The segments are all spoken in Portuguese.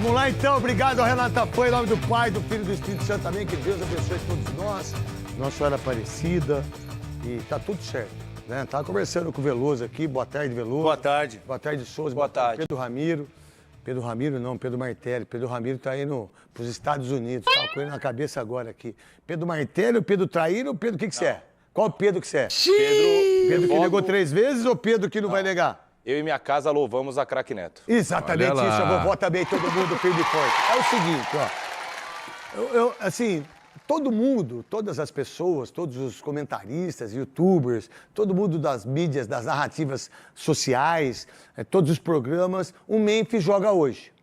Vamos lá então, obrigado ao Renato Tapan, em nome do Pai, do Filho e do Espírito Santo também, que Deus abençoe todos nós, Nossa Senhora Aparecida, e tá tudo certo, né? Tava conversando com o Veloso aqui, boa tarde, Veloso. Boa tarde. Boa tarde, Souza. Boa tarde. Pedro Ramiro. Pedro Ramiro não, Pedro Martelli. Pedro Ramiro tá indo pros Estados Unidos, tá com ele na cabeça agora aqui. Pedro Martelli, o Pedro Traíra ou Pedro, o que você é? Qual Pedro que você é? Pedro Que negou 3 vezes ou Pedro que não vai negar? Eu e minha casa louvamos a Craque Neto. Exatamente isso, a vovó também, todo mundo firme e forte. É o seguinte, ó. Assim, todo mundo, todas as pessoas, todos os comentaristas, youtubers, todo mundo das mídias, das narrativas sociais, todos os programas, o Memphis joga hoje.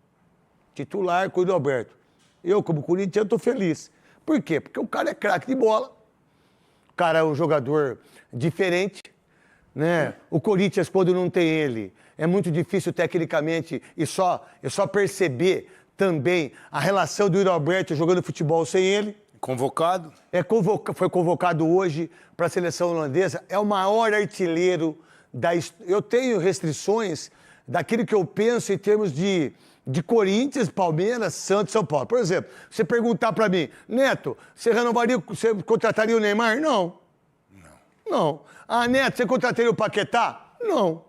Titular com o Roberto. Eu, como corintiano, tô feliz. Por quê? Porque o cara é craque de bola, o cara é um jogador diferente, né? O Corinthians, quando não tem ele, é muito difícil tecnicamente e só perceber também a relação do Yuri Alberto jogando futebol sem ele. Convocado? Foi convocado hoje para a seleção holandesa. É o maior artilheiro da história. Eu tenho restrições daquilo que eu penso em termos de Corinthians, Palmeiras, Santos, São Paulo. Por exemplo, você perguntar para mim, Neto, você contrataria o Neymar? Não. Não. Ah, Neto, você contrataria o Paquetá? Não.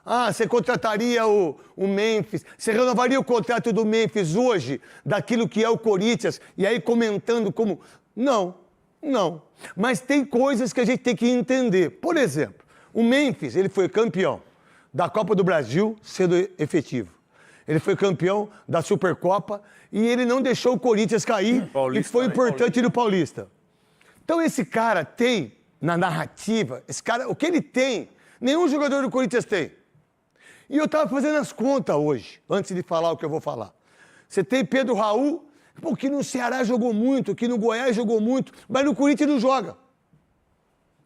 Ah, você contrataria o Memphis? Você renovaria o contrato do Memphis hoje, daquilo que é o Corinthians, e aí comentando como... Não. Mas tem coisas que a gente tem que entender. Por exemplo, o Memphis, ele foi campeão da Copa do Brasil, sendo efetivo. Ele foi campeão da Supercopa e ele não deixou o Corinthians cair e foi importante no Paulista. Então esse cara tem, na narrativa, o que ele tem, nenhum jogador do Corinthians tem. E eu estava fazendo as contas hoje, antes de falar o que eu vou falar. Você tem Pedro Raul, que no Ceará jogou muito, que no Goiás jogou muito, mas no Corinthians não joga.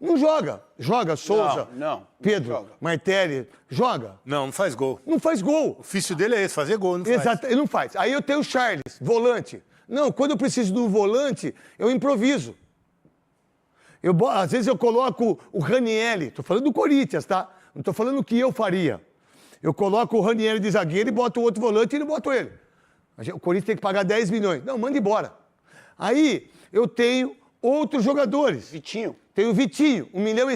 Não joga. Joga Souza, não Pedro, joga. Martelli, joga. Não faz gol. Não faz gol. O ofício dele é esse, fazer gol, não faz. Exato, ele não faz. Aí eu tenho o Charles, volante. Não, quando eu preciso do volante, eu improviso. Às vezes eu coloco o Ranieri, tô falando do Corinthians, tá? Não tô falando o que eu faria. Eu coloco o Ranieri de zagueiro e boto o outro volante e não boto ele. O Corinthians tem que pagar 10 milhões. Não, manda embora. Aí eu tenho outros jogadores. Vitinho. Tem o Vitinho, 1,1 milhão.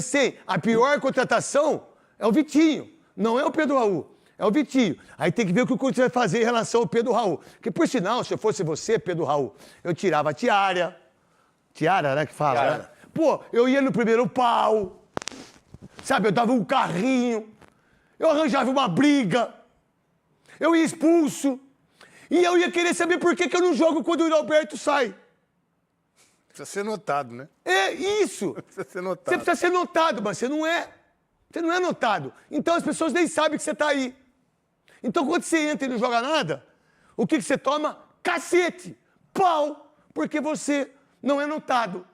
A pior contratação é o Vitinho, não é o Pedro Raul. É o Vitinho. Aí tem que ver o que o Corinthians vai fazer em relação ao Pedro Raul. Porque, por sinal, se eu fosse você, Pedro Raul, eu tirava a tiara. Tiara, né, que fala, Tiara. né? Pô, eu ia no primeiro pau, sabe? Eu dava um carrinho, eu arranjava uma briga, eu ia expulso, e eu ia querer saber por que eu não jogo quando o Yuri Alberto sai. Precisa ser notado, né? É isso. Precisa ser notado. Você precisa ser notado, mas você não é. Você não é notado. Então as pessoas nem sabem que você tá aí. Então quando você entra e não joga nada, o que você toma? Cacete, pau, porque você não é notado.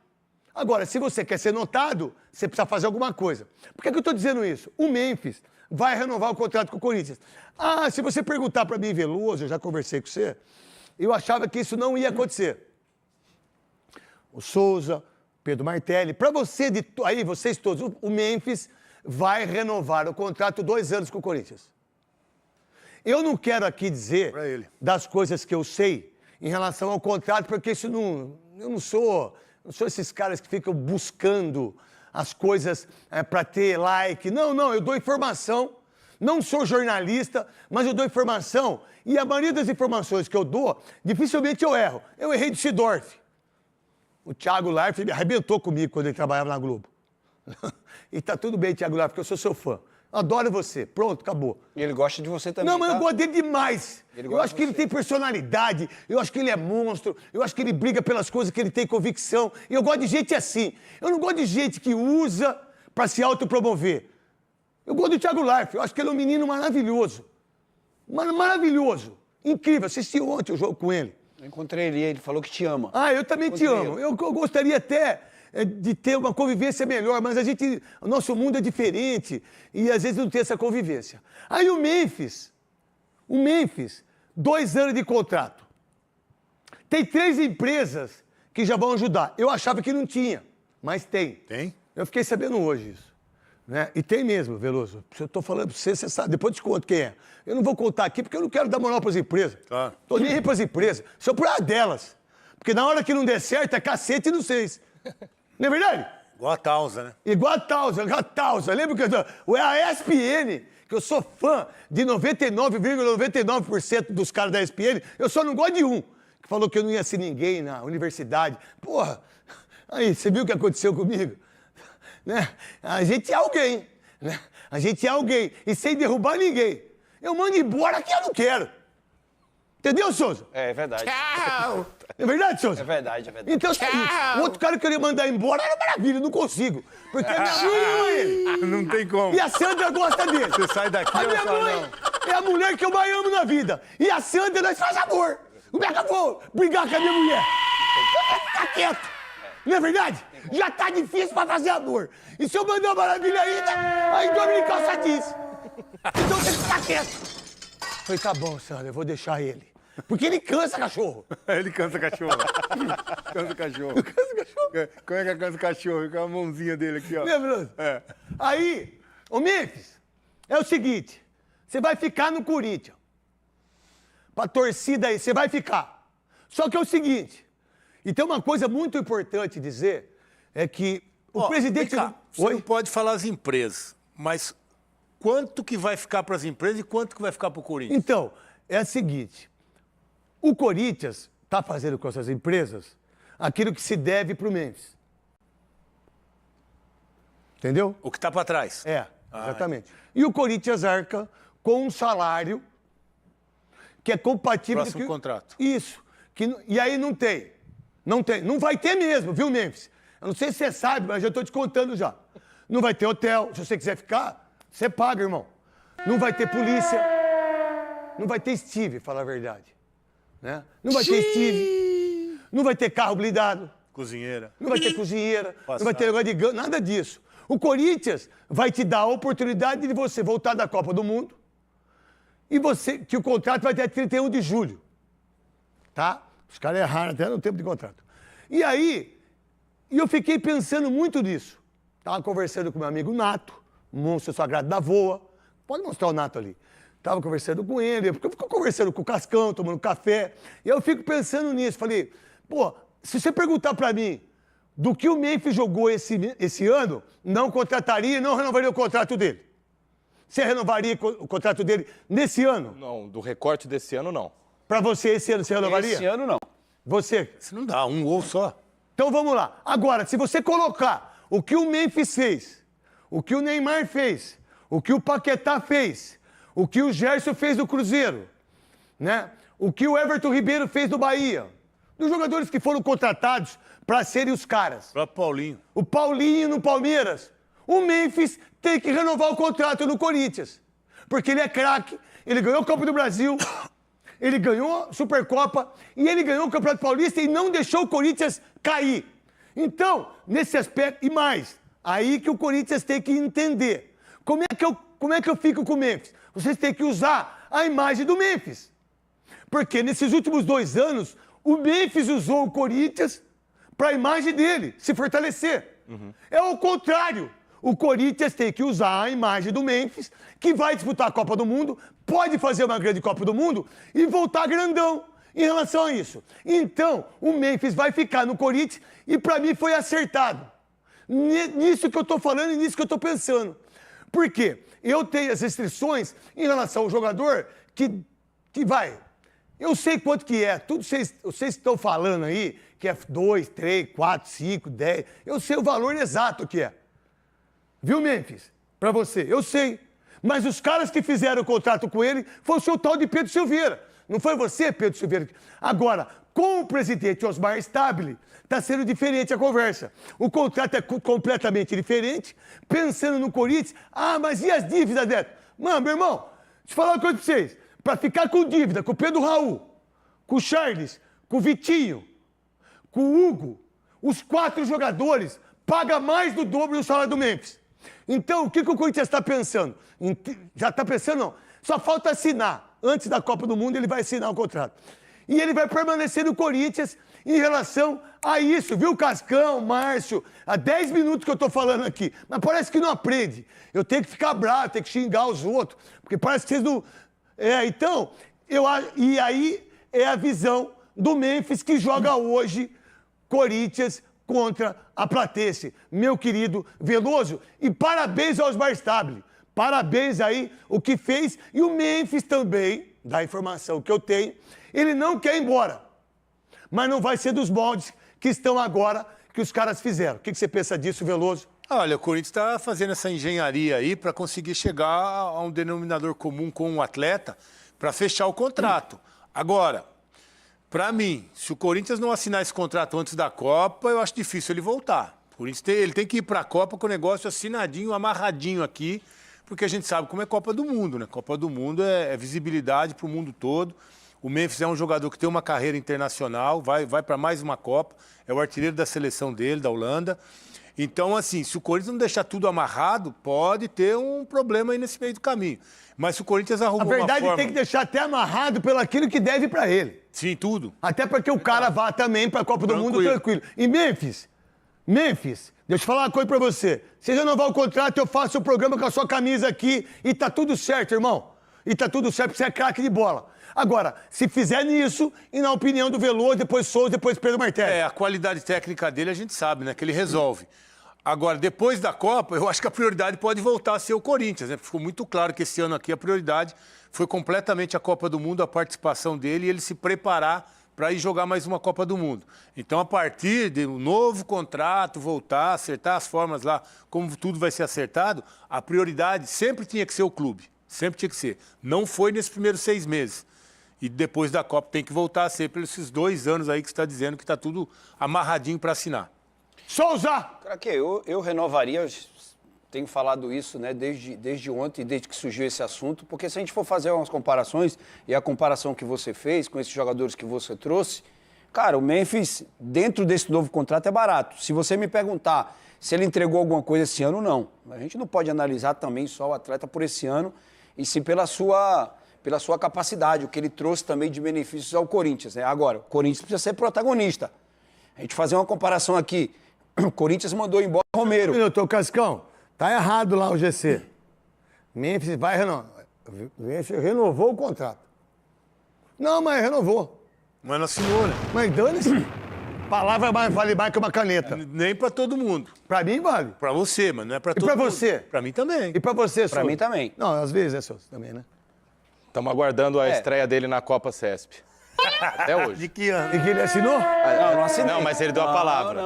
Agora, se você quer ser notado, você precisa fazer alguma coisa. Por que eu estou dizendo isso? O Memphis vai renovar o contrato com o Corinthians. Ah, se você perguntar para mim, Veloso, eu já conversei com você, eu achava que isso não ia acontecer. O Souza, Pedro Martelli, para você, aí vocês todos, o Memphis vai renovar o contrato 2 anos com o Corinthians. Eu não quero aqui dizer das coisas que eu sei em relação ao contrato, porque isso não... Eu não sou esses caras que ficam buscando as coisas para ter like. Não, eu dou informação. Não sou jornalista, mas eu dou informação. E a maioria das informações que eu dou, dificilmente eu erro. Eu errei de Sidorf. O Thiago Leifert, ele arrebentou comigo quando ele trabalhava na Globo. E tá tudo bem, Thiago Leifert, porque eu sou seu fã. Adoro você. Pronto, acabou. E ele gosta de você também, Não, mas eu gosto dele demais. Eu acho que ele tem personalidade, eu acho que ele é monstro, eu acho que ele briga pelas coisas que ele tem convicção. E eu gosto de gente assim. Eu não gosto de gente que usa para se autopromover. Eu gosto do Thiago Leifert, eu acho que ele é um menino maravilhoso. Maravilhoso. Incrível. Assisti ontem o jogo com ele. Eu encontrei ele falou que te ama. Ah, eu também te amo. Eu gostaria até de ter uma convivência melhor, mas o nosso mundo é diferente e às vezes não tem essa convivência. Aí o Memphis, 2 anos de contrato. Tem 3 empresas que já vão ajudar. Eu achava que não tinha, mas tem. Tem? Eu fiquei sabendo hoje isso. Né? E tem mesmo, Veloso. Se eu tô falando pra você, você sabe. Depois eu te conto quem é. Eu não vou contar aqui porque eu não quero dar moral pras empresas. Claro. Tô nem aí pras empresas. Só por causa delas. Porque na hora que não der certo, é cacete no 6. Não é verdade? Igual a Tausa, né? Igual a Tausa. Lembra que a ESPN, que eu sou fã de 99,99% dos caras da ESPN, eu só não gosto de um, que falou que eu não ia ser ninguém na universidade. Porra, aí, você viu o que aconteceu comigo? Né? A gente é alguém, né? A gente é alguém, e sem derrubar ninguém. Eu mando embora quem eu não quero. Entendeu, Souza? É verdade. É verdade, Souza? É verdade. Então, o outro cara que eu queria mandar embora era maravilha, não consigo. Porque a minha mãe ama ele. Não tem como. E a Sandra gosta dele. Você sai daqui A e minha fala, mãe não. é a mulher que eu mais amo na vida. E a Sandra, nós faz amor. Como é que eu vou brigar com a minha mulher? Fica quieto. Não é verdade? Já tá difícil pra fazer amor. E se eu mandar uma maravilha ainda, aí dorme de calça jeans. Então tem que ficar quieto. Falei, tá bom, Sandra, eu vou deixar ele. Porque ele cansa, cachorro. Ele cansa cachorro. Cansa cachorro. Cansa, cachorro. Como é que cansa cachorro? Com a mãozinha dele aqui, ó. Lembra? É. Aí, ô Memphis, é o seguinte, você vai ficar no Corinthians. Pra torcida aí, você vai ficar. Só que é o seguinte, e tem uma coisa muito importante dizer, é que o Ó, presidente... vem cá, você não pode falar as empresas, mas quanto que vai ficar para as empresas e quanto que vai ficar para o Corinthians? Então, é o seguinte, o Corinthians está fazendo com essas empresas aquilo que se deve pro Memphis. Entendeu? O que está para trás? É, exatamente. E o Corinthians arca com um salário que é compatível... Próximo contrato. Isso. E aí não tem. Não tem. Não vai ter mesmo, viu, Memphis? Eu não sei se você sabe, mas eu estou te contando já. Não vai ter hotel. Se você quiser ficar, você paga, irmão. Não vai ter polícia. Não vai ter Steve, falar a verdade. Né? Não vai ter Steve. Não vai ter carro blindado. Cozinheira. Não vai ter cozinheira. Não Passado. vai ter negócio de nada disso. O Corinthians vai te dar a oportunidade de você voltar da Copa do Mundo e que o contrato vai até 31 de julho. Tá? Os caras erraram até no tempo de contrato. E aí, eu fiquei pensando muito nisso. Estava conversando com meu amigo Nato, monstro sagrado da Voa. Pode mostrar o Nato ali. Estava conversando com ele, porque eu fico conversando com o Cascão, tomando café. E eu fico pensando nisso. Falei, pô, se você perguntar pra mim do que o Memphis jogou esse ano, não contrataria e não renovaria o contrato dele. Você renovaria o contrato dele nesse ano? Não, do recorte desse ano, não. Pra você, esse ano, você renovaria? Esse ano não. Você? Isso não dá, um gol só. Então vamos lá. Agora, se você colocar o que o Memphis fez, o que o Neymar fez, o que o Paquetá fez, o que o Gerson fez do Cruzeiro, né? O que o Everton Ribeiro fez do Bahia, dos jogadores que foram contratados para serem os caras. O próprio Paulinho. O Paulinho no Palmeiras. O Memphis tem que renovar o contrato no Corinthians. Porque ele é craque, ele ganhou a Copa do Brasil, ele ganhou a Supercopa e ele ganhou o Campeonato Paulista e não deixou o Corinthians cair. Então, nesse aspecto, e mais, aí que o Corinthians tem que entender. Como é que eu fico com o Memphis? Vocês têm que usar a imagem do Memphis. Porque nesses últimos 2 anos, o Memphis usou o Corinthians para a imagem dele se fortalecer. É o contrário. O Corinthians tem que usar a imagem do Memphis, que vai disputar a Copa do Mundo, pode fazer uma grande Copa do Mundo e voltar grandão em relação a isso. Então, o Memphis vai ficar no Corinthians e para mim foi acertado. Nisso que eu estou falando e nisso que eu estou pensando. Por quê? Eu tenho as restrições em relação ao jogador que vai. Eu sei quanto que é. Tudo vocês estão falando aí, que é 2, 3, 4, 5, 10. Eu sei o valor exato que é. Viu, Memphis? Pra você. Eu sei. Mas os caras que fizeram o contrato com ele foi o seu tal de Pedro Silveira. Não foi você, Pedro Silveira? Agora, com o presidente Osmar Stabile, está sendo diferente a conversa. O contrato é completamente diferente. Pensando no Corinthians, mas e as dívidas dela? Mano, meu irmão, deixa eu falar uma coisa pra vocês. Pra ficar com dívida com o Pedro Raul, com o Charles, com o Vitinho, com o Hugo, os 4 jogadores pagam mais do dobro do salário do Memphis. Então, o que o Corinthians está pensando? Já está pensando, não. Só falta assinar. Antes da Copa do Mundo, ele vai assinar o contrato. E ele vai permanecer no Corinthians em relação a isso, viu, Cascão, Márcio? Há 10 minutos que eu tô falando aqui, mas parece que não aprende. Eu tenho que ficar bravo, tenho que xingar os outros, porque parece que vocês não... Então, e aí é a visão do Memphis que joga hoje Corinthians contra a Platense. Meu querido Veloso, e parabéns aos Barstabile. Parabéns aí o que fez. E o Memphis também, da informação que eu tenho, ele não quer ir embora. Mas não vai ser dos moldes que estão agora, que os caras fizeram. O que você pensa disso, Veloso? Olha, o Corinthians está fazendo essa engenharia aí para conseguir chegar a um denominador comum com o atleta para fechar o contrato. Agora, para mim, se o Corinthians não assinar esse contrato antes da Copa, eu acho difícil ele voltar. O Corinthians ele tem que ir para a Copa com o negócio assinadinho, amarradinho aqui, porque a gente sabe como é Copa do Mundo, né? Copa do Mundo é visibilidade para o mundo todo. O Memphis é um jogador que tem uma carreira internacional, vai para mais uma Copa, é o artilheiro da seleção dele, da Holanda. Então, assim, se o Corinthians não deixar tudo amarrado, pode ter um problema aí nesse meio do caminho. Mas se o Corinthians arrumou uma forma... A verdade tem que deixar até amarrado pelo aquilo que deve pra ele. Sim, tudo. Até para que o cara vá também pra Copa do Mundo tranquilo. E Memphis, deixa eu falar uma coisa pra você. Se renovar o contrato, eu faço o programa com a sua camisa aqui e tá tudo certo, irmão. E tá tudo certo, porque você é craque de bola. Agora, se fizer nisso, e na opinião do Veloso, depois Souza, depois Pedro Martelli. A qualidade técnica dele a gente sabe, né? Que ele resolve. Agora, depois da Copa, eu acho que a prioridade pode voltar a ser o Corinthians, né? Ficou muito claro que esse ano aqui a prioridade foi completamente a Copa do Mundo, a participação dele e ele se preparar para ir jogar mais uma Copa do Mundo. Então, a partir de um novo contrato, voltar, acertar as formas lá, como tudo vai ser acertado, a prioridade sempre tinha que ser o clube. Sempre tinha que ser. Não foi nesses primeiros 6 meses. E depois da Copa tem que voltar a ser pelos esses 2 anos aí que você está dizendo que está tudo amarradinho para assinar. Souza! Craque, eu renovaria, eu tenho falado isso, né, desde ontem, desde que surgiu esse assunto, porque se a gente for fazer umas comparações, e a comparação que você fez com esses jogadores que você trouxe, cara, o Memphis, dentro desse novo contrato, é barato. Se você me perguntar se ele entregou alguma coisa esse ano, não. A gente não pode analisar também só o atleta por esse ano, e sim pela sua capacidade, o que ele trouxe também de benefícios ao Corinthians, né? Agora, o Corinthians precisa ser protagonista. A gente fazer uma comparação aqui, o Corinthians mandou embora o Romero. Minuto, Cascão, tá errado lá o GC. Memphis vai renovar. Memphis renovou o contrato. Não, mas renovou. Mas não assinou, né? Mas dane-se. Palavra vale mais que uma caneta. Nem para todo mundo. Pra mim vale. Para você, mas não é para todo pra mundo. você? Para mim também. E pra você, Souza? Pra mim também. Não, às vezes é Souza também, né? Estamos aguardando a estreia dele na Copa CESP. Até hoje. De que ano? E que ele assinou? Não assinei. Não, mas ele deu a palavra.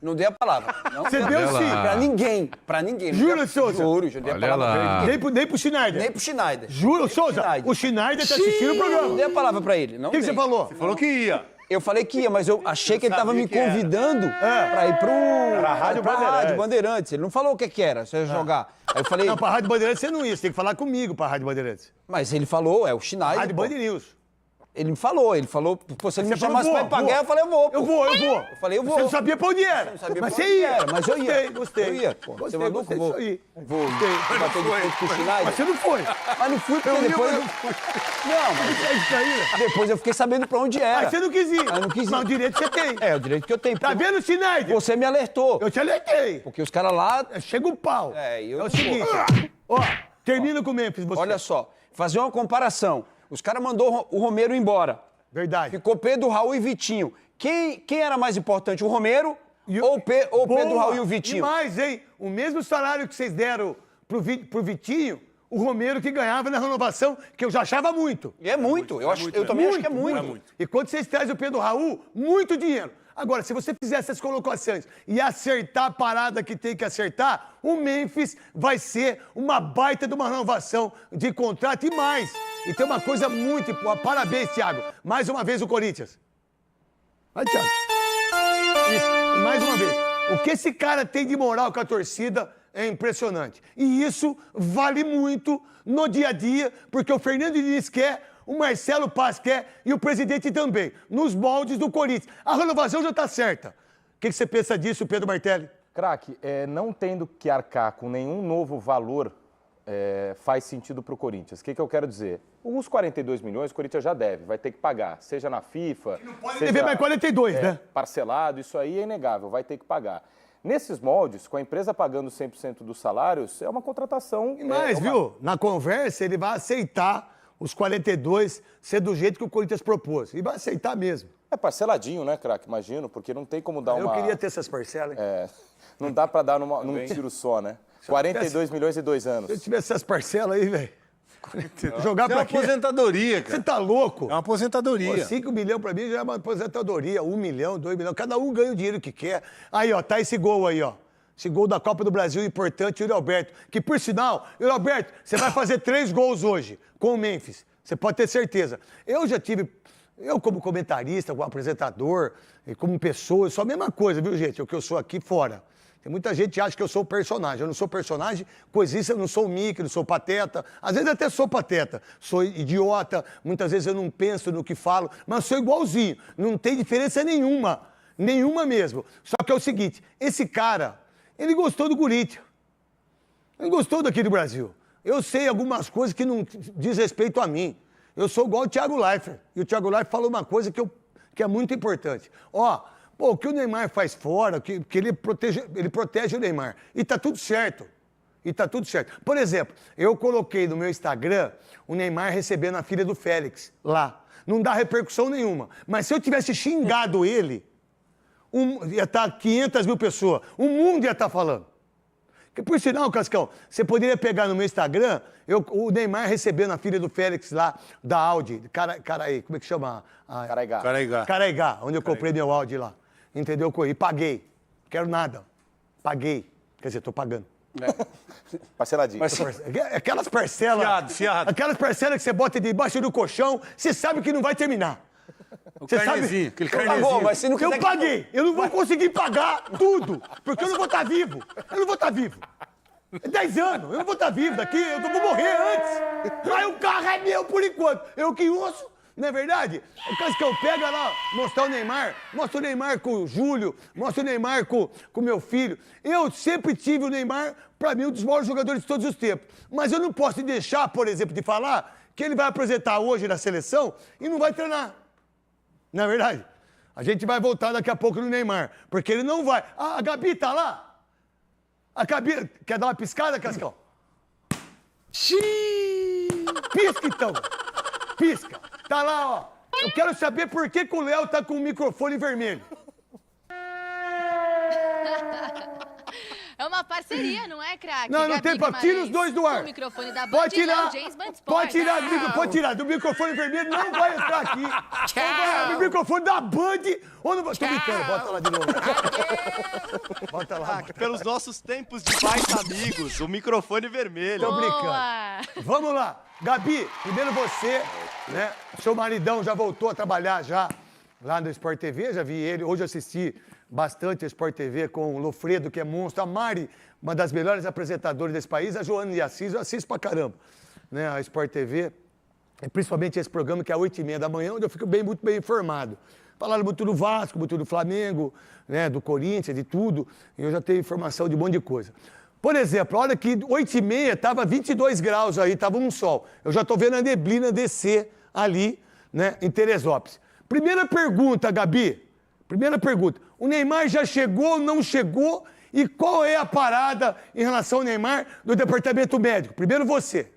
Não dei a palavra. Não, Você deu sim. Pra ninguém. Jura, Souza? Juro, dei a Olha palavra lá. pra ele. Nem pro Schneider. Nem pro Schneider. Juro, Souza, Schneider. o Schneider tá assistindo o Não programa. dei a palavra pra ele. O que você falou? Falou que ia. Eu falei que ia, mas eu achei que ele tava sabia me que era. convidando pra ir pra Rádio Rádio Bandeirantes. Ele não falou o que era, só ia jogar. Aí eu falei, Não, pra Rádio Bandeirantes você não ia, você tem que falar comigo pra Rádio Bandeirantes. mas ele falou, é o Schneider. Rádio pô. Band News. Ele falou, pô, se ele me Você falou, chamasse pra ir pra guerra, eu falei, eu vou. pô. Eu vou. Eu falei, eu vou. Você não sabia pra onde era. Não sabia Mas pra você onde ia. era, mas eu ia. Gostei. Eu ia, pô. Você Gostei, mandou que eu vou. disso aí. Vou bater de frente com o Schneider. Mas você não foi. Mas não fui, porque Eu ia, depois... mas Não, mas depois eu fiquei sabendo pra onde era. Mas você não quis ir. Ah, não quis ir. Mas o direito você tem. É, o direito que eu tenho. Tá porque vendo, Schneider? Você me alertou. Eu te alertei. Porque os caras lá... Chega o pau. Eu É o não seguinte. Ó, termina com o Memphis, você. Olha só, fazer uma comparação. Os caras mandou o Romero embora. Verdade. Ficou Pedro, Raul e Vitinho. Quem era mais importante, o Romero E ou Pedro, Boa. Raul e o Vitinho? Demais, hein? O mesmo salário que vocês deram pro Vitinho, o Romero que ganhava na renovação, que eu já achava muito. É muito. Eu também acho que é muito. muito. E quando vocês trazem o Pedro Raul, muito dinheiro. Agora, se você fizer essas colocações e acertar a parada que tem que acertar, o Memphis vai ser uma baita de uma renovação de contrato e mais. E tem uma coisa muito importante. Parabéns, Thiago. Mais uma vez o Corinthians. Vai, Thiago. Isso. E mais uma vez. O que esse cara tem de moral com a torcida é impressionante. E isso vale muito no dia a dia, porque o Fernando Diniz quer, o Marcelo Paz quer e o presidente também, nos moldes do Corinthians. A renovação já está certa. O que você pensa disso, Pedro Martelli? Craque, não tendo que arcar com nenhum novo valor faz sentido para o Corinthians. O que eu quero dizer? Os 42 milhões o Corinthians já deve, vai ter que pagar, seja na FIFA, Não pode seja dever mais 42, né? parcelado, isso aí é inegável, vai ter que pagar. Nesses moldes, com a empresa pagando 100% dos salários, é uma contratação... E mais, viu? Na conversa, ele vai aceitar os 42 ser do jeito que o Corinthians propôs. E vai aceitar mesmo. É parceladinho, né, craque? Imagino, porque não tem como dar Eu uma... queria ter essas parcelas, hein? Não dá para dar num tiro só, né? 42 milhões e 2 anos. Se eu tivesse essas parcelas aí, velho. Jogar É uma pra quê? aposentadoria, cara. Você tá louco? É uma aposentadoria. 5 milhões pra mim já é uma aposentadoria. 1 milhão, 2 milhões. Cada um ganha o dinheiro que quer. Aí, ó, tá esse gol aí, ó. Esse gol da Copa do Brasil importante, Yuri Alberto. Que, por sinal, Yuri Alberto, você vai fazer 3 gols hoje com o Memphis. Você pode ter certeza. Eu como comentarista, como apresentador, e como pessoa, eu sou a mesma coisa, viu, gente? O que eu sou aqui fora. Tem muita gente que acha que eu sou personagem. Eu não sou personagem, coisista, eu não sou o Mickey, não sou pateta. Às vezes até sou pateta. Sou idiota, muitas vezes eu não penso no que falo, mas sou igualzinho. Não tem diferença nenhuma. Nenhuma mesmo. Só que é o seguinte, esse cara, ele gostou do Corinthians. Ele gostou daqui do Brasil. Eu sei algumas coisas que não diz respeito a mim. Eu sou igual o Thiago Leifert. E o Thiago Leifert falou uma coisa que é muito importante. Ó, pô, o que o Neymar faz fora, que ele protege o Neymar. E tá tudo certo. E tá tudo certo. Por exemplo, eu coloquei no meu Instagram o Neymar recebendo a filha do Félix lá. Não dá repercussão nenhuma. Mas se eu tivesse xingado ele, ia estar 500 mil pessoas. O mundo ia estar falando. Que, por sinal, Cascão, você poderia pegar no meu Instagram o Neymar recebendo a filha do Félix lá, da Audi. Caraí, como é que chama? Caraigá. Caraigá, onde eu comprei meu Audi lá. Entendeu? E paguei. Quero nada. Paguei. Quer dizer, tô pagando. Parceladinho. Aquelas parcelas. Fiado. Aquelas parcelas que você bota debaixo do colchão, você sabe que não vai terminar. Você carnezinho, aquele Tá carnezinho. bom, mas se não quiser... Eu paguei. Eu não vou conseguir pagar tudo, porque eu não vou estar vivo. Eu não vou estar vivo. É 10 anos, eu não vou estar vivo daqui, eu vou morrer antes. Mas o carro é meu por enquanto. Eu que uso, não é verdade? O Cascão pega lá, mostra o Neymar com o Júlio, mostra o Neymar com o meu filho. Eu sempre tive o Neymar, pra mim, um dos maiores jogadores de todos os tempos. Mas eu não posso deixar, por exemplo, de falar que ele vai apresentar hoje na seleção e não vai treinar. Não é verdade? A gente vai voltar daqui a pouco no Neymar, porque ele não vai. Ah, a Gabi tá lá? A Gabi... Quer dar uma piscada, Cascão? Pisca, então. Pisca. Tá lá, ó. Eu quero saber por que o Léo tá com o microfone vermelho. É uma parceria, não é, craque? Não, não tem pra... Tira os dois do ar. O microfone da Band Pode tirar. James Band Sport. Pode tirar do microfone vermelho, não vai entrar aqui. O microfone da Band. Ou não vai... Tô brincando, bota lá de novo. Bota lá. Pelos nossos tempos de pais amigos, o microfone vermelho. Tô brincando. Boa. Vamos lá. Gabi, primeiro você, né? Seu maridão já voltou a trabalhar já lá no Sport TV, já vi ele. Hoje eu assisti bastante a Sport TV com o Lofredo, que é monstro. A Mari, uma das melhores apresentadoras desse país. A Joana de Assis, eu assisto pra caramba, né? A Sport TV, e principalmente esse programa que é às 8h30 da manhã, onde eu fico muito bem informado. Falaram muito do Vasco, muito do Flamengo, né? Do Corinthians, de tudo. E eu já tenho informação de um monte de coisa. Por exemplo, olha que 8h30 estava 22 graus aí, estava um sol. Eu já estou vendo a neblina descer ali, né, em Teresópolis. Primeira pergunta, Gabi. Primeira pergunta. O Neymar já chegou ou não chegou? E qual é a parada em relação ao Neymar do departamento médico? Primeiro você.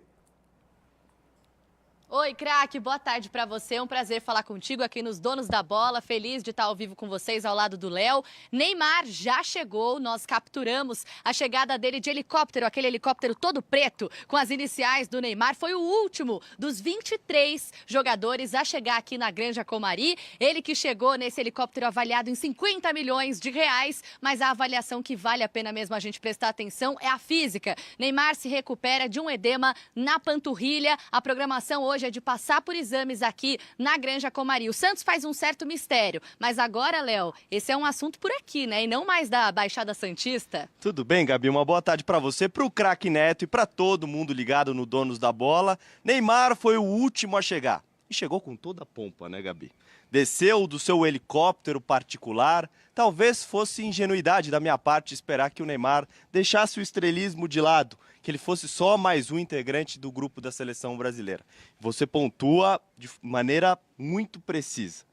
Oi, craque, boa tarde pra você. É um prazer falar contigo aqui nos Donos da Bola. Feliz de estar ao vivo com vocês ao lado do Léo. Neymar já chegou, nós capturamos a chegada dele de helicóptero, aquele helicóptero todo preto com as iniciais do Neymar. Foi o último dos 23 jogadores a chegar aqui na Granja Comari. Ele que chegou nesse helicóptero avaliado em 50 milhões de reais, mas a avaliação que vale a pena mesmo a gente prestar atenção é a física. Neymar se recupera de um edema na panturrilha. A programação hoje é de passar por exames aqui na Granja Comari. O Santos faz um certo mistério, mas agora, Léo, esse é um assunto por aqui, né? E não mais da Baixada Santista. Tudo bem, Gabi? Uma boa tarde pra você, pro craque Neto e pra todo mundo ligado no Donos da Bola. Neymar foi o último a chegar. E chegou com toda a pompa, né, Gabi? Desceu do seu helicóptero particular. Talvez fosse ingenuidade da minha parte esperar que o Neymar deixasse o estrelismo de lado, que ele fosse só mais um integrante do grupo da seleção brasileira. Você pontua de maneira muito precisa.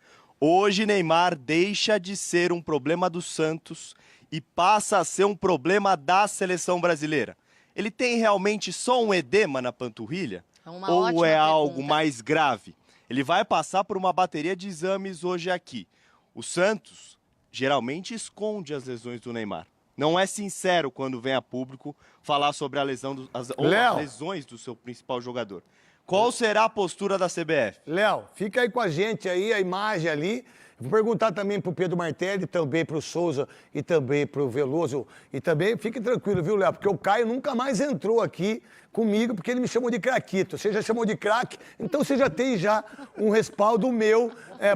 Hoje, Neymar deixa de ser um problema do Santos e passa a ser um problema da seleção brasileira. Ele tem realmente só um edema na panturrilha? Uma Ou ótima é algo pergunta. mais grave? Ele vai passar por uma bateria de exames hoje aqui. O Santos geralmente esconde as lesões do Neymar. Não é sincero quando vem a público falar sobre a lesão as lesões do seu principal jogador. Qual será a postura da CBF? Léo, fica aí com a gente aí, a imagem ali. Vou perguntar também pro Pedro Martelli, também pro Souza e também pro Veloso. E também, fique tranquilo, viu, Léo? Porque o Caio nunca mais entrou aqui comigo, porque ele me chamou de craquito. Você já chamou de craque, então você já tem já um respaldo meu.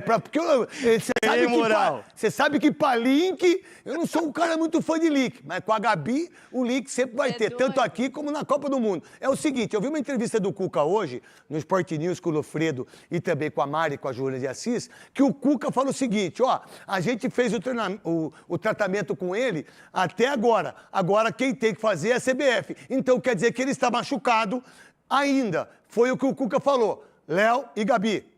Porque você sabe que pra link, eu não sou um cara muito fã de link, mas com a Gabi, o link sempre vai ter, tanto aqui como na Copa do Mundo. É o seguinte, eu vi uma entrevista do Cuca hoje, no Sport News com o Lofredo e também com a Mari, com a Júlia de Assis, que o Cuca falou o seguinte, ó, a gente fez o tratamento com ele até agora. Agora quem tem que fazer é a CBF. Então quer dizer que ele está machucado ainda. Foi o que o Cuca falou. Léo e Gabi.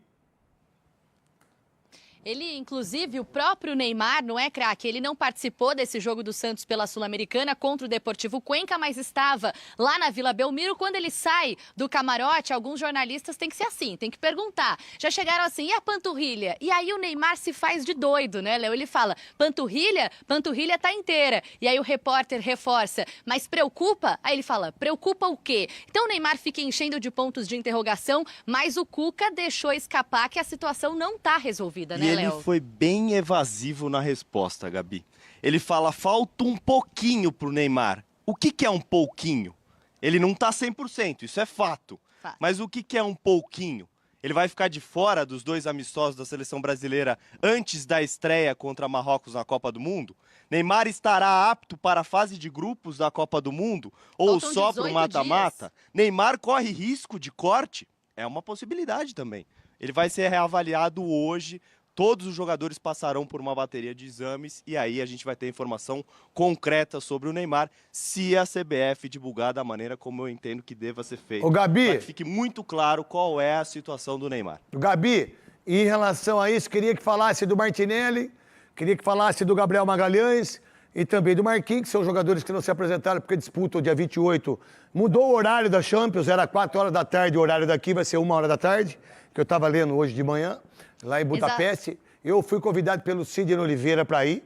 Ele, inclusive, o próprio Neymar, não é, craque? Ele não participou desse jogo do Santos pela Sul-Americana contra o Deportivo Cuenca, mas estava lá na Vila Belmiro. Quando ele sai do camarote, alguns jornalistas têm que ser assim, tem que perguntar. Já chegaram assim, e a panturrilha? E aí o Neymar se faz de doido, né, Léo? Ele fala, panturrilha? Panturrilha tá inteira. E aí o repórter reforça, mas preocupa? Aí ele fala, preocupa o quê? Então o Neymar fica enchendo de pontos de interrogação, mas o Cuca deixou escapar que a situação não tá resolvida, né, Ele foi bem evasivo na resposta, Gabi. Ele fala, falta um pouquinho pro Neymar. O que é um pouquinho? Ele não tá 100%, isso é fato. Mas o que é um pouquinho? Ele vai ficar de fora dos 2 amistosos da seleção brasileira antes da estreia contra Marrocos na Copa do Mundo? Neymar estará apto para a fase de grupos da Copa do Mundo? Ou só para o mata-mata? Neymar corre risco de corte? É uma possibilidade também. Ele vai ser reavaliado hoje. Todos os jogadores passarão por uma bateria de exames e aí a gente vai ter informação concreta sobre o Neymar, se a CBF divulgar da maneira como eu entendo que deva ser feito. Ô, Gabi. Para que fique muito claro qual é a situação do Neymar. Gabi, em relação a isso, queria que falasse do Martinelli, queria que falasse do Gabriel Magalhães e também do Marquinhos, que são jogadores que não se apresentaram porque disputam o dia 28. Mudou o horário da Champions, era 4 horas da tarde, o horário daqui vai ser 1 hora da tarde, que eu estava lendo hoje de manhã. Lá em Budapeste, exato. Eu fui convidado pelo Sidney Oliveira para ir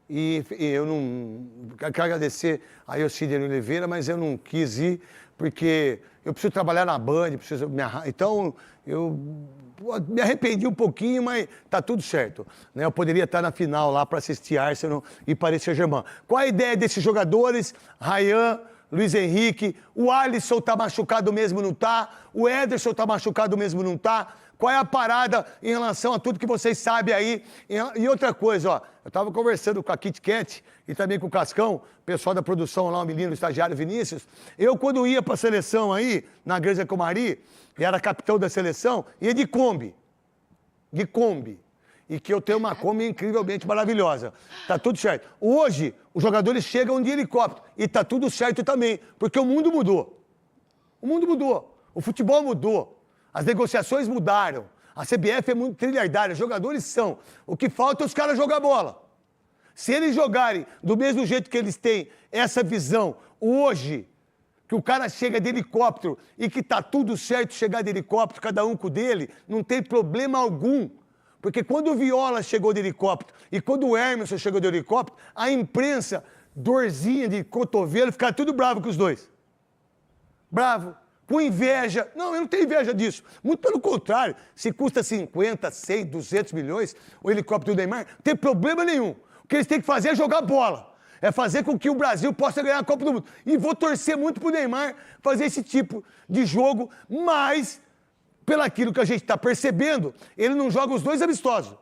e eu não... Quero agradecer aí ao Sidney Oliveira, mas eu não quis ir porque eu preciso trabalhar na Band, então eu me arrependi um pouquinho, mas tá tudo certo. Né? Eu poderia estar na final lá para assistir Arsenal e Paris Saint-Germain. Qual a ideia desses jogadores? Ryan, Luiz Henrique, o Alisson tá machucado mesmo, não tá? O Ederson tá machucado mesmo, não tá? Qual é a parada em relação a tudo que vocês sabem aí? E outra coisa, ó, eu estava conversando com a Kit Kat e também com o Cascão, pessoal da produção lá, o menino, o estagiário Vinícius. Eu, quando ia para a seleção aí, na Igreja Comari, e era capitão da seleção, ia de Kombi. De Kombi. E que eu tenho uma Kombi incrivelmente maravilhosa. Tá tudo certo. Hoje, os jogadores chegam de helicóptero. E tá tudo certo também, porque o mundo mudou. O mundo mudou. O futebol mudou. As negociações mudaram. A CBF é muito trilhardária, os jogadores são. O que falta é os caras jogar bola. Se eles jogarem do mesmo jeito que eles têm essa visão hoje, que o cara chega de helicóptero e que tá tudo certo chegar de helicóptero, cada um com o dele, não tem problema algum. Porque quando o Viola chegou de helicóptero e quando o Hermerson chegou de helicóptero, a imprensa, dorzinha de cotovelo, ficaram tudo bravo com os dois. Bravo. Com inveja. Não, eu não tenho inveja disso. Muito pelo contrário. Se custa 50, 100, 200 milhões o helicóptero do Neymar, não tem problema nenhum. O que eles têm que fazer é jogar bola. É fazer com que o Brasil possa ganhar a Copa do Mundo. E vou torcer muito pro Neymar fazer esse tipo de jogo, mas, pelaquilo que a gente está percebendo, ele não joga os 2 amistosos.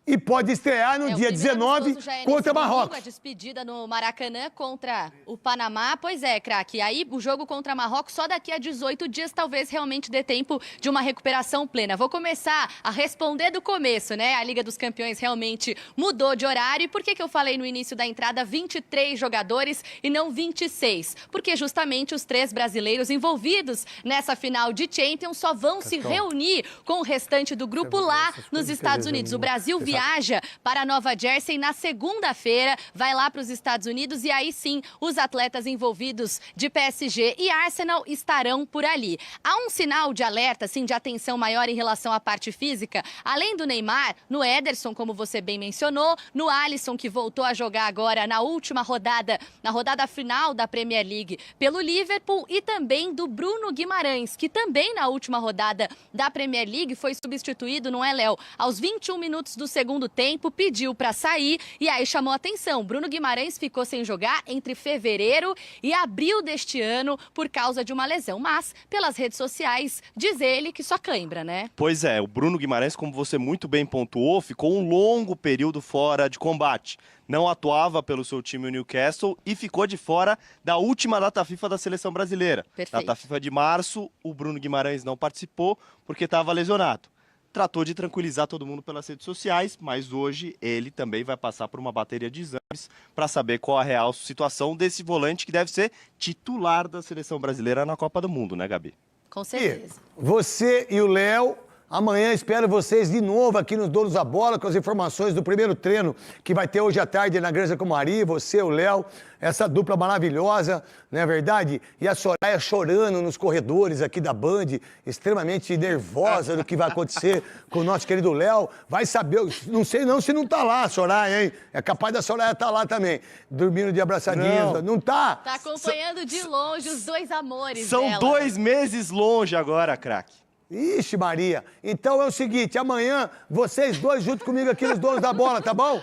e pode estrear no dia 19 contra Marrocos. A despedida no Maracanã contra o Panamá. Pois é, craque. Aí o jogo contra Marrocos só daqui a 18 dias talvez realmente dê tempo de uma recuperação plena. Vou começar a responder do começo, né? A Liga dos Campeões realmente mudou de horário. E por que eu falei no início da entrada 23 jogadores e não 26? Porque justamente os 3 brasileiros envolvidos nessa final de Champions só vão se reunir com o restante do grupo lá nos Estados Unidos. O Brasil viaja para Nova Jersey na segunda-feira, vai lá para os Estados Unidos e aí sim os atletas envolvidos de PSG e Arsenal estarão por ali. Há um sinal de alerta, assim, de atenção maior em relação à parte física, além do Neymar, no Ederson, como você bem mencionou, no Alisson, que voltou a jogar agora na última rodada, na rodada final da Premier League pelo Liverpool, e também do Bruno Guimarães, que também na última rodada da Premier League foi substituído, não é, Léo? Aos 21 minutos do segundo tempo, pediu para sair e aí chamou a atenção. Bruno Guimarães ficou sem jogar entre fevereiro e abril deste ano por causa de uma lesão, mas pelas redes sociais diz ele que só cãibra, né? Pois é, o Bruno Guimarães, como você muito bem pontuou, ficou um longo período fora de combate. Não atuava pelo seu time, o Newcastle, e ficou de fora da última data FIFA da seleção brasileira. Perfeito. Data FIFA de março, o Bruno Guimarães não participou porque estava lesionado. Tratou de tranquilizar todo mundo pelas redes sociais, mas hoje ele também vai passar por uma bateria de exames para saber qual a real situação desse volante que deve ser titular da seleção brasileira na Copa do Mundo, né, Gabi? Com certeza. Você e o Léo, amanhã espero vocês de novo aqui nos Donos da Bola com as informações do primeiro treino que vai ter hoje à tarde na Granja Comari, você, o Léo, essa dupla maravilhosa, não é verdade? E a Soraya chorando nos corredores aqui da Band, extremamente nervosa do que vai acontecer com o nosso querido Léo. Vai saber, não sei não se não tá lá a Soraya, hein? É capaz da Soraya estar lá também, dormindo de abraçadinhos. Não tá? Tá acompanhando de longe os dois amores São dela. 2 meses longe agora, craque. Ixi, Maria. Então é o seguinte, amanhã vocês dois junto comigo aqui nos Donos da Bola, tá bom?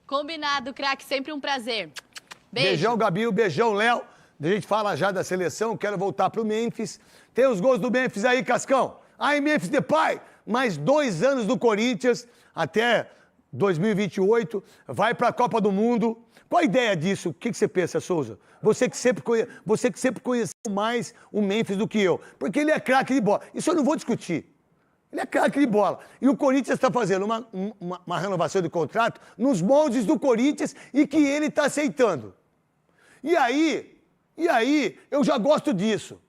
Combinado, craque. Sempre um prazer. Beijo. Beijão, Gabi, beijão, Léo. A gente fala já da seleção, quero voltar pro Memphis. Tem os gols do Memphis aí, Cascão. Aí, Memphis Depay, mais 2 anos do Corinthians, até 2028, vai pra Copa do Mundo. Qual a ideia disso? O que você pensa, Souza? Você que sempre conheceu mais o Memphis do que eu. Porque ele é craque de bola. Isso eu não vou discutir. Ele é craque de bola. E o Corinthians está fazendo uma renovação de contrato nos moldes do Corinthians e que ele está aceitando. E aí, eu já gosto disso.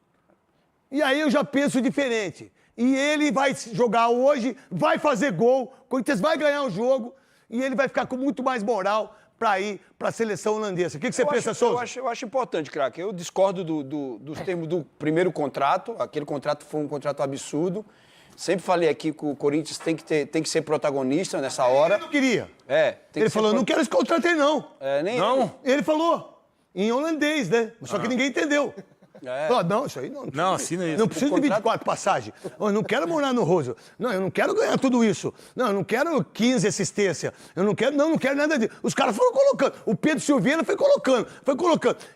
E aí eu já penso diferente. E ele vai jogar hoje, vai fazer gol, o Corinthians vai ganhar o jogo e ele vai ficar com muito mais moral para ir para a seleção holandesa. O que você pensa, Souza? Eu acho importante, craque. Eu discordo dos termos do primeiro contrato. Aquele contrato foi um contrato absurdo. Sempre falei aqui que o Corinthians tem que ser protagonista nessa hora. Ele não queria. Ele falou, não quero esse contrato aí, não. Nem não. Ele falou, em holandês, né? Só que ninguém entendeu. Falou, não, isso aí não. Não, assina isso. Não preciso de 24 passagens. Eu não quero morar no Roso. Não, eu não quero ganhar tudo isso. Não, eu não quero 15 assistências. Eu não quero nada disso. Os caras foram colocando. O Pedro Silveira foi colocando.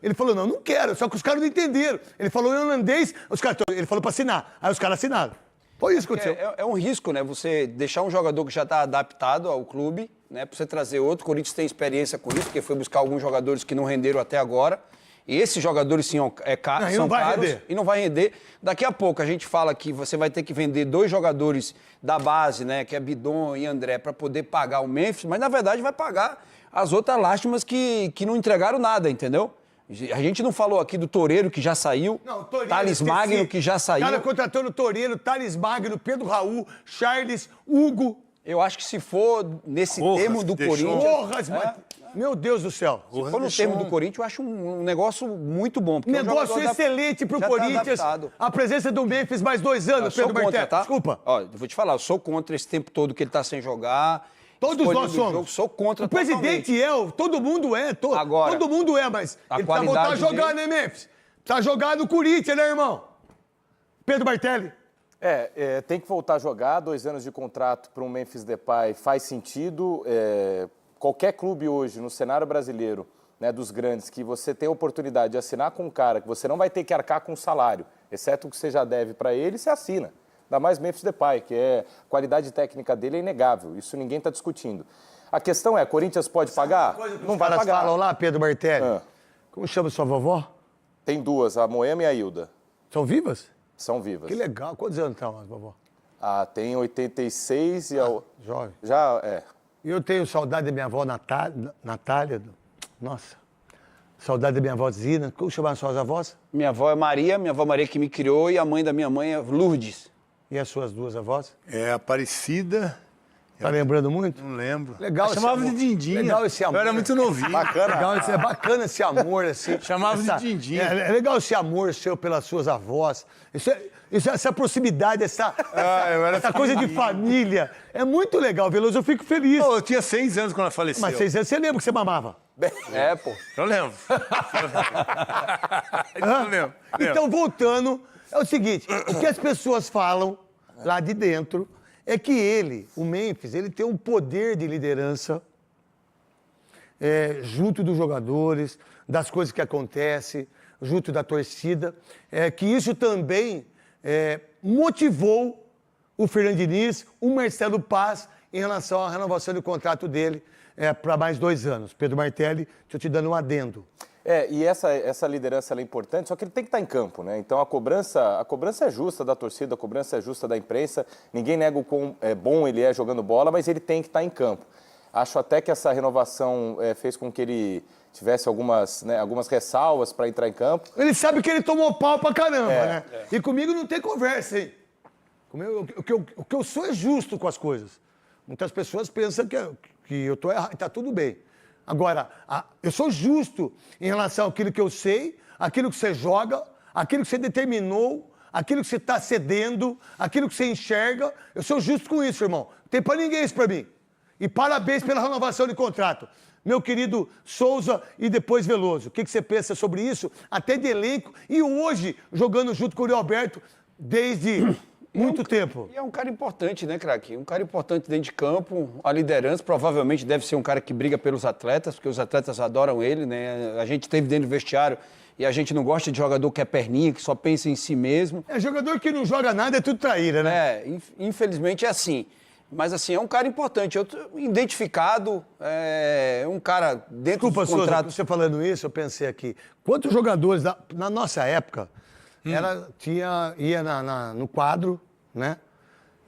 Ele falou, não quero. Só que os caras não entenderam. Ele falou em holandês, ele falou pra assinar. Aí os caras assinaram. Foi isso que aconteceu. É um risco, né? Você deixar um jogador que já está adaptado ao clube, né? Pra você trazer outro. O Corinthians tem experiência com isso, porque foi buscar alguns jogadores que não renderam até agora. E esses jogadores, sim, são caros e não vai render. Daqui a pouco a gente fala que você vai ter que vender 2 jogadores da base, né? Que é Bidon e André, para poder pagar o Memphis, mas na verdade vai pagar as outras lástimas que não entregaram nada, entendeu? A gente não falou aqui do Toureiro, que já saiu, Thales Magno, que já saiu. O cara contratou no Toureiro, Thales Magno, Pedro Raul, Charles, Hugo. Eu acho que se for nesse termo do Corinthians... Meu Deus do céu. Se for no termo do Corinthians, eu acho um negócio muito bom. Negócio excelente pro Corinthians. A presença do Memphis mais 2 anos, Pedro Bertelli. Tá? Desculpa. Ó, eu vou te falar, eu sou contra esse tempo todo que ele tá sem jogar. Todos nós somos. Sou contra o presidente todo mundo é. Agora, todo mundo é, mas ele precisa voltar a jogar, né, Memphis? Precisa jogar no Corinthians, né, irmão? Pedro Bertelli. Tem que voltar a jogar. 2 anos de contrato para um Memphis Depay faz sentido. Qualquer clube hoje, no cenário brasileiro, né, dos grandes, que você tem a oportunidade de assinar com um cara que você não vai ter que arcar com o salário, exceto o que você já deve para ele, você assina. Ainda mais Memphis Depay, que a qualidade técnica dele é inegável, isso ninguém está discutindo. A questão é, Corinthians pode pagar? Não vai pagar. Falam lá, Pedro Martelli. Como chama sua vovó? Tem duas, a Moema e a Hilda. São vivas? São vivas. Que legal. Quantos anos estão, vovó? Tem 86 e a... Jovem. Já, é. Eu tenho saudade da minha avó Natália. Nossa. Saudade da minha avó Zina. Como chamavam suas avós? Minha avó é Maria, minha avó Maria que me criou, e a mãe da minha mãe é Lourdes. E as suas duas avós? É Aparecida. Tá lembrando muito? Não lembro. Legal. Chamava de Dindinha. Legal esse amor. Eu era muito novinho. Bacana. É bacana esse amor, assim. Chamava de Dindinha. É legal esse amor seu pelas suas avós. Essa proximidade, essa coisa de família. É muito legal, Veloso. Eu fico feliz. Pô, eu tinha 6 anos quando ela faleceu. Mas 6 anos, você lembra que você mamava? É, pô. Eu lembro. Eu lembro. Então, voltando, é o seguinte. O que as pessoas falam lá de dentro é que ele, o Memphis, ele tem um poder de liderança junto dos jogadores, das coisas que acontecem, junto da torcida, que isso também motivou o Fernando Diniz, o Marcelo Paz, em relação à renovação do contrato dele para mais 2 anos. Pedro Martelli, deixa eu te dando um adendo. E essa liderança ela é importante, só que ele tem que estar em campo, né? Então a cobrança é justa da torcida, a cobrança é justa da imprensa. Ninguém nega o quão bom ele é jogando bola, mas ele tem que estar em campo. Acho até que essa renovação fez com que ele tivesse algumas ressalvas para entrar em campo. Ele sabe que ele tomou pau pra caramba, né? E comigo não tem conversa, hein? O que eu sou é justo com as coisas. Muitas pessoas pensam que eu tô errado, tá tudo bem. Agora, eu sou justo em relação àquilo que eu sei, aquilo que você joga, aquilo que você determinou, aquilo que você está cedendo, aquilo que você enxerga. Eu sou justo com isso, irmão. Não tem para ninguém isso para mim. E parabéns pela renovação de contrato. Meu querido Souza e depois Veloso. O que você pensa sobre isso? Até de elenco e hoje jogando junto com o Alberto desde muito tempo. E é um cara importante, né, craque? Um cara importante dentro de campo, a liderança, provavelmente deve ser um cara que briga pelos atletas, porque os atletas adoram ele, né? A gente esteve dentro do vestiário e a gente não gosta de jogador que é perninha, que só pensa em si mesmo. Jogador que não joga nada é tudo traíra, né? Infelizmente é assim. Mas, assim, é um cara importante, identificado, é um cara dentro do contrato. Desculpa, Souza, você falando isso, eu pensei aqui. Quantos jogadores, na nossa época, ia no quadro, né?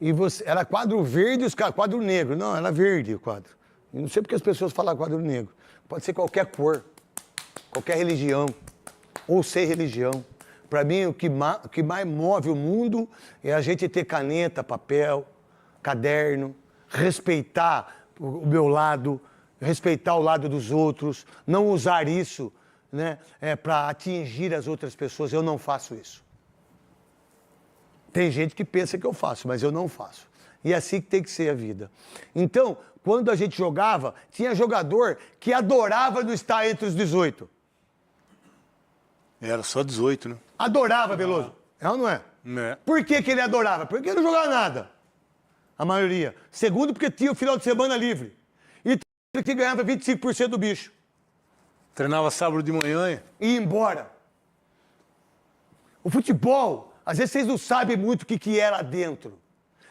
E era quadro verde e quadro negro. Não, era verde o quadro. E não sei porque as pessoas falam quadro negro. Pode ser qualquer cor, qualquer religião, ou sem religião. Para mim, o que mais move o mundo é a gente ter caneta, papel, caderno, respeitar o meu lado, respeitar o lado dos outros, não usar isso, né, para atingir as outras pessoas. Eu não faço isso. Tem gente que pensa que eu faço, mas eu não faço. E é assim que tem que ser a vida. Então, quando a gente jogava, tinha jogador que adorava não estar entre os 18. Era só 18, né? Adorava, Veloso. É ou não é? É. Por que ele adorava? Porque ele não jogava nada. A maioria. Segundo, porque tinha o final de semana livre. E que ganhava 25% do bicho. Treinava sábado de manhã. E ia embora. O futebol, às vezes vocês não sabem muito o que é lá dentro.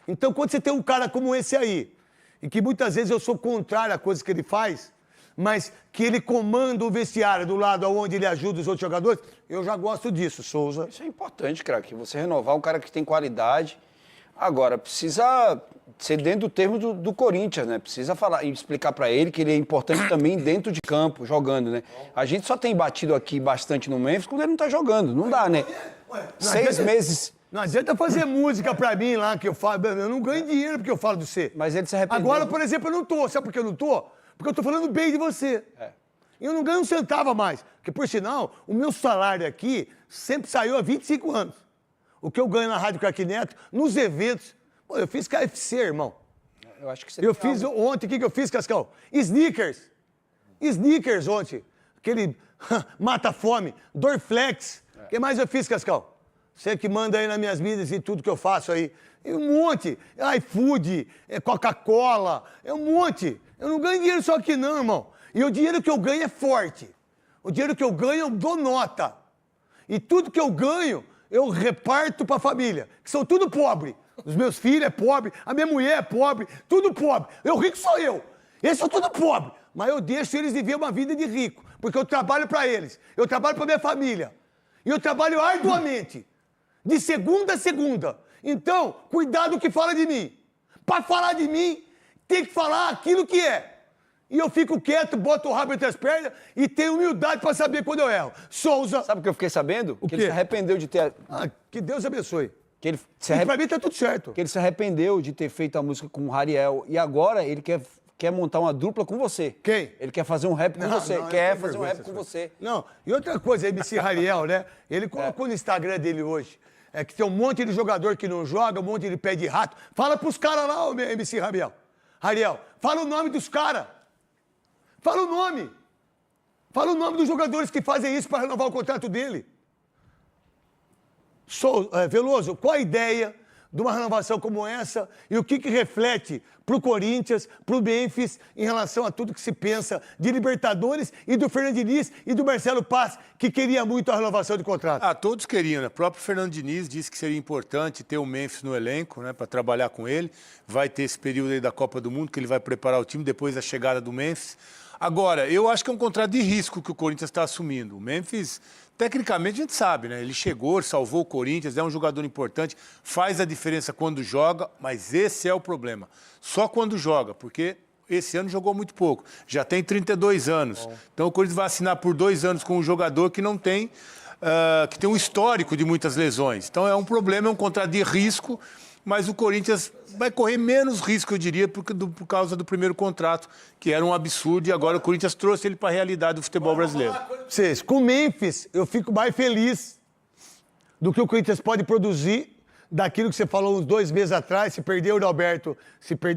Então, quando você tem um cara como esse aí, e que muitas vezes eu sou contrário a coisas que ele faz, mas que ele comanda o vestiário do lado onde ele ajuda os outros jogadores, eu já gosto disso, Souza. Isso é importante, craque. Você renovar um cara que tem qualidade. Agora, precisa ser dentro do termo do Corinthians, né? Precisa falar e explicar para ele que ele é importante também dentro de campo, jogando, né? A gente só tem batido aqui bastante no Memphis quando ele não tá jogando. Não dá, né? 6 meses. Não adianta fazer música pra mim lá, que eu falo. Eu não ganho dinheiro porque eu falo de você. Mas ele se arrependeu. Agora, por exemplo, eu não tô. Sabe por que eu não tô? Porque eu tô falando bem de você. E eu não ganho um centavo a mais. Porque, por sinal, o meu salário aqui sempre saiu há 25 anos. O que eu ganho na Rádio Craque Neto, nos eventos. Pô, eu fiz KFC, irmão. Eu acho que você Eu fiz ontem, o que eu fiz, Cascal? Sneakers. Sneakers ontem. Aquele mata-fome. Dorflex. O que mais eu fiz, Cascal? Você que manda aí nas minhas mídias e tudo que eu faço aí. E um monte. iFood, Coca-Cola, é um monte. Eu não ganho dinheiro só aqui não, irmão. E o dinheiro que eu ganho é forte. O dinheiro que eu ganho eu dou nota. E tudo que eu ganho, eu reparto pra família, que são tudo pobre. Os meus filhos é pobre, a minha mulher é pobre, tudo pobre. Eu rico sou eu. Eles são tudo pobre. Mas eu deixo eles viver uma vida de rico, porque eu trabalho pra eles, eu trabalho pra minha família. E eu trabalho arduamente, de segunda a segunda. Então, cuidado o que fala de mim. Pra falar de mim, tem que falar aquilo que é. E eu fico quieto, boto o rabo entre as pernas e tenho humildade pra saber quando eu erro. Souza... Sabe o que eu fiquei sabendo? O que quê? ele se arrependeu de ter... Ah, que Deus abençoe. Que ele se E pra mim tá tudo certo. Que ele se arrependeu de ter feito a música com o Rariel. E agora ele quer montar uma dupla com você. Quem? Ele quer fazer um rap com você. eu Quer tenho fazer um vergonha rap dessas com coisas. você. Não, e outra coisa, MC Rariel, né? Ele colocou no Instagram dele hoje. É que tem um monte de jogador que não joga, um monte de pé de rato. Fala pros caras lá, ô MC Rariel. Rariel, fala o nome dos caras. Fala o nome. Fala o nome dos jogadores que fazem isso para renovar o contrato dele. Veloso, qual a ideia de uma renovação como essa e o que reflete para o Corinthians, para o Memphis, em relação a tudo que se pensa de Libertadores e do Fernando Diniz e do Marcelo Paz, que queria muito a renovação de contrato? Ah, todos queriam, né? O próprio Fernando Diniz disse que seria importante ter o Memphis no elenco, né? Para trabalhar com ele. Vai ter esse período aí da Copa do Mundo, que ele vai preparar o time depois da chegada do Memphis. Agora, eu acho que é um contrato de risco que o Corinthians está assumindo. O Memphis, tecnicamente, a gente sabe, né? Ele chegou, salvou o Corinthians, é um jogador importante, faz a diferença quando joga, mas esse é o problema. Só quando joga, porque esse ano jogou muito pouco. Já tem 32 anos. Bom. Então o Corinthians vai assinar por 2 anos com um jogador que não tem, que tem um histórico de muitas lesões. Então é um problema, é um contrato de risco, mas o Corinthians vai correr menos risco, eu diria, por causa do primeiro contrato, que era um absurdo, e agora o Corinthians trouxe ele para a realidade do futebol brasileiro. Vocês, com o Memphis, eu fico mais feliz do que o Corinthians pode produzir daquilo que você falou uns 2 meses atrás, se perder o Yuri-Alberto.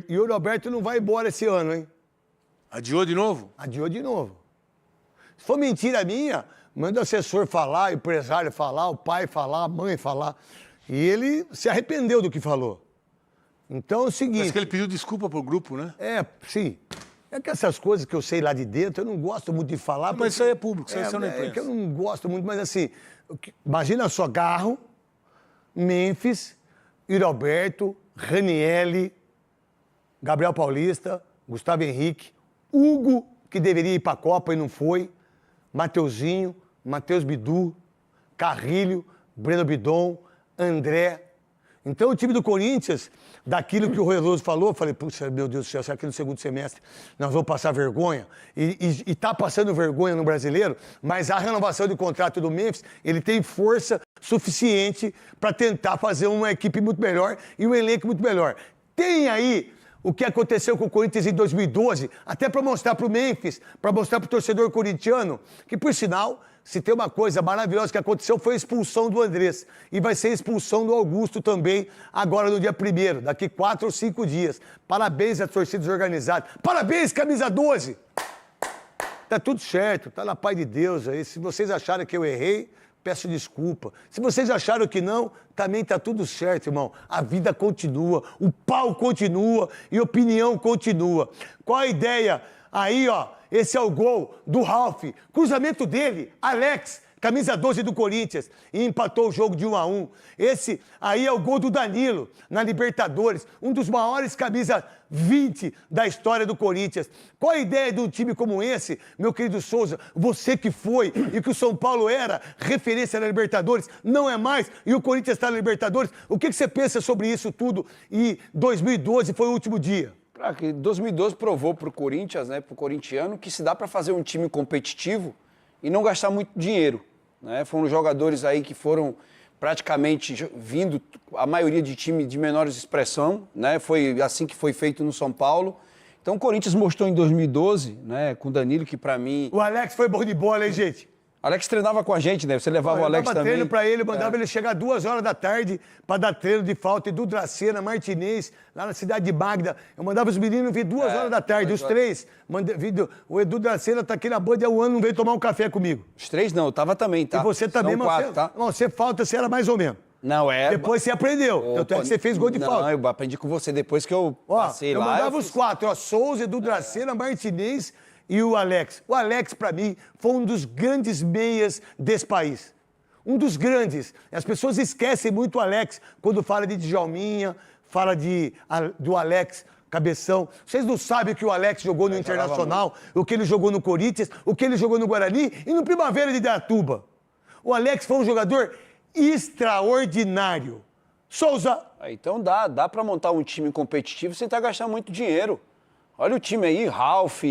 E o Yuri-Alberto não vai embora esse ano, hein? Adiou de novo? Adiou de novo. Se for mentira minha, manda o assessor falar, o empresário falar, o pai falar, a mãe falar. E ele se arrependeu do que falou. Então é o seguinte... Parece que ele pediu desculpa pro grupo, né? É, sim. É que essas coisas que eu sei lá de dentro, eu não gosto muito de falar. Mas isso aí é público, isso aí é na imprensa. É que eu não gosto muito, mas assim, imagina só, Garro, Memphis, Yuri-Alberto, Ranielli, Gabriel Paulista, Gustavo Henrique, Hugo, que deveria ir para a Copa e não foi, Mateuzinho, Matheus Bidu, Carrilho, Breno Bidon, André. Então o time do Corinthians, daquilo que o Veloso falou, eu falei, puxa, meu Deus do céu, será que no segundo semestre nós vamos passar vergonha? E tá passando vergonha no brasileiro, mas a renovação do contrato do Memphis, ele tem força suficiente para tentar fazer uma equipe muito melhor e um elenco muito melhor. Tem aí o que aconteceu com o Corinthians em 2012, até para mostrar para o Memphis, para mostrar para o torcedor corintiano, que por sinal, se tem uma coisa maravilhosa que aconteceu, foi a expulsão do Andrés. E vai ser a expulsão do Augusto também, agora no dia 1º, daqui 4 ou 5 dias. Parabéns às torcidas organizadas. Parabéns, camisa 12! Tá tudo certo, tá na paz de Deus aí. Se vocês acharam que eu errei, peço desculpa. Se vocês acharam que não, também tá tudo certo, irmão. A vida continua, o pau continua e a opinião continua. Qual a ideia? Aí, ó, esse é o gol do Ralf. Cruzamento dele, Alex, camisa 12 do Corinthians, e empatou o jogo de 1-1. Esse aí é o gol do Danilo, na Libertadores, um dos maiores camisa 20 da história do Corinthians. Qual a ideia de um time como esse, meu querido Souza? Você que foi e que o São Paulo era referência na Libertadores, não é mais, e o Corinthians está na Libertadores. O que você pensa sobre isso tudo? E 2012 foi o último dia. 2012 provou para o Corinthians, né, para o corintiano, que se dá para fazer um time competitivo e não gastar muito dinheiro. Né? Foram jogadores aí que foram praticamente vindo, a maioria de time de menores expressão, né? Foi assim que foi feito no São Paulo. Então o Corinthians mostrou em 2012, né, com o Danilo, que para mim... O Alex foi bom de bola, hein, gente? Alex treinava com a gente, né? Você levava o Alex também. Eu dava treino pra ele, mandava ele chegar 2 horas da tarde pra dar treino de falta. Edu Dracena, Martinez, lá na cidade de Magda. Eu mandava os meninos vir 2 horas da tarde, os 3. O Edu Dracena tá aqui na Band há um ano, não veio tomar um café comigo. Os 3 não, eu tava também, tá? E você também, mas 4, tá? Não, você falta, você era mais ou menos. Não, é... Depois você aprendeu. Tanto é que você fez gol de falta. Não, eu aprendi com você depois que eu passei lá. Eu mandava os 4, ó, Souza, Edu Dracena, Martinez e o Alex. O Alex, pra mim, foi um dos grandes meias desse país. Um dos grandes. As pessoas esquecem muito o Alex quando fala de Djalminha, fala do Alex Cabeção. Vocês não sabem o que o Alex jogou no Internacional, o que ele jogou no Corinthians, o que ele jogou no Guarani e no Primavera de Indaiatuba. O Alex foi um jogador extraordinário. Souza. Então dá para montar um time competitivo sem estar gastando muito dinheiro. Olha o time aí, Ralf,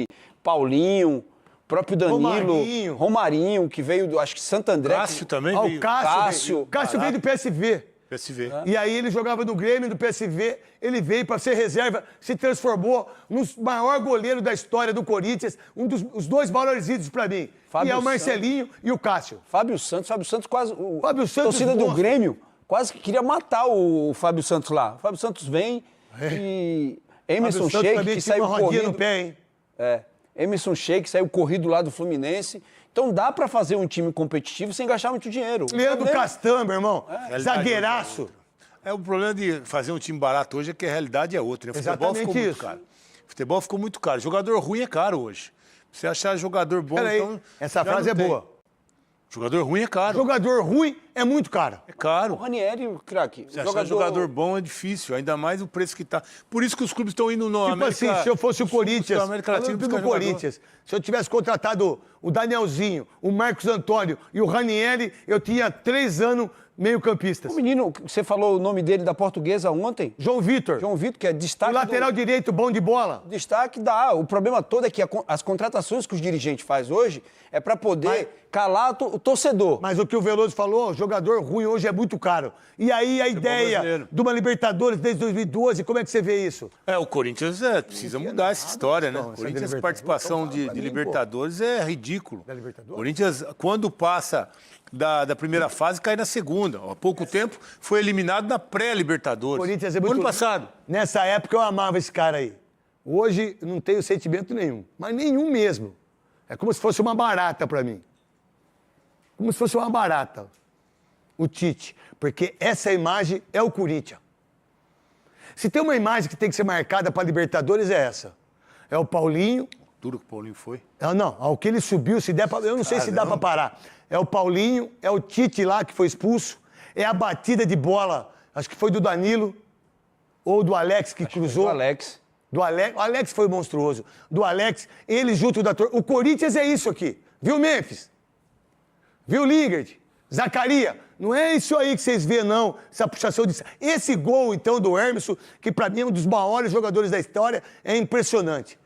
Paulinho, próprio Danilo, Romarinho, que veio do, acho que Santo André. Cássio também O veio. Cássio veio do PSV. PSV. E aí ele jogava no Grêmio, do PSV, ele veio para ser reserva, se transformou no maior goleiro da história do Corinthians, os dois maiores ídolos para mim. Fábio e é o Marcelinho e o Cássio. Fábio Santos quase... Fábio Santos, a torcida do monstro. Grêmio quase que queria matar o Fábio Santos lá. O Fábio Santos vem e Emerson Fábio Santos Sheik, também que tinha saiu uma rodinha corrido... no pé, hein? Emerson Sheik saiu corrido lá do Fluminense. Então dá para fazer um time competitivo sem gastar muito dinheiro. Leandro Castan, meu irmão. Zagueiraço. O problema de fazer um time barato hoje é que a realidade é outra. Né? O futebol ficou muito caro. O futebol ficou muito caro. Jogador ruim é caro hoje. Você achar jogador bom, Peraí, então... essa frase é boa. Jogador ruim é caro. Jogador ruim é muito caro. É caro. O Ranieri, craque. Você achar jogador bom é difícil, ainda mais o preço que tá. Por isso que os clubes estão indo no Tipo América... assim, se eu fosse o Corinthians, América Latina, falando do Corinthians, se eu tivesse contratado o Danielzinho, o Marcos Antônio e o Ranieri, eu tinha 3 anos meio-campistas. O menino, você falou o nome dele da Portuguesa ontem? João Vitor. João Vitor, que é destaque. O lateral direito, bom de bola. Destaque dá. O problema todo é que as contratações que os dirigentes fazem hoje é para poder calar o torcedor. Mas o que o Veloso falou, jogador ruim hoje é muito caro. E aí a ideia brasileiro. de uma Libertadores desde 2012, como é que você vê isso? O Corinthians precisa mudar essa história, né? O Corinthians, participação de Libertadores é ridículo. O Corinthians, quando passa da primeira fase, cai na segunda. Há pouco tempo foi eliminado na pré-Libertadores. Corinthians é muito... Ano passado. Nessa época eu amava esse cara aí. Hoje não tenho sentimento nenhum, mas nenhum mesmo. É como se fosse uma barata pra mim. Como se fosse uma barata. O Tite. Porque essa imagem é o Corinthians. Se tem uma imagem que tem que ser marcada pra Libertadores é essa. É o Paulinho. Duro que o Paulinho foi. Não, ao que ele subiu, se der pra... Eu não sei se dá pra parar. É o Paulinho, é o Tite lá que foi expulso, é a batida de bola, acho que foi do Danilo, ou do Alex que cruzou. Do Alex. O Alex foi monstruoso. Do Alex, ele junto da torcida. O Corinthians é isso aqui. Viu, Memphis? Viu, Lingard? Zacaria? Não é isso aí que vocês vê, não. Essa puxação de... Esse gol, então, do Hermeson, que pra mim é um dos maiores jogadores da história, é impressionante.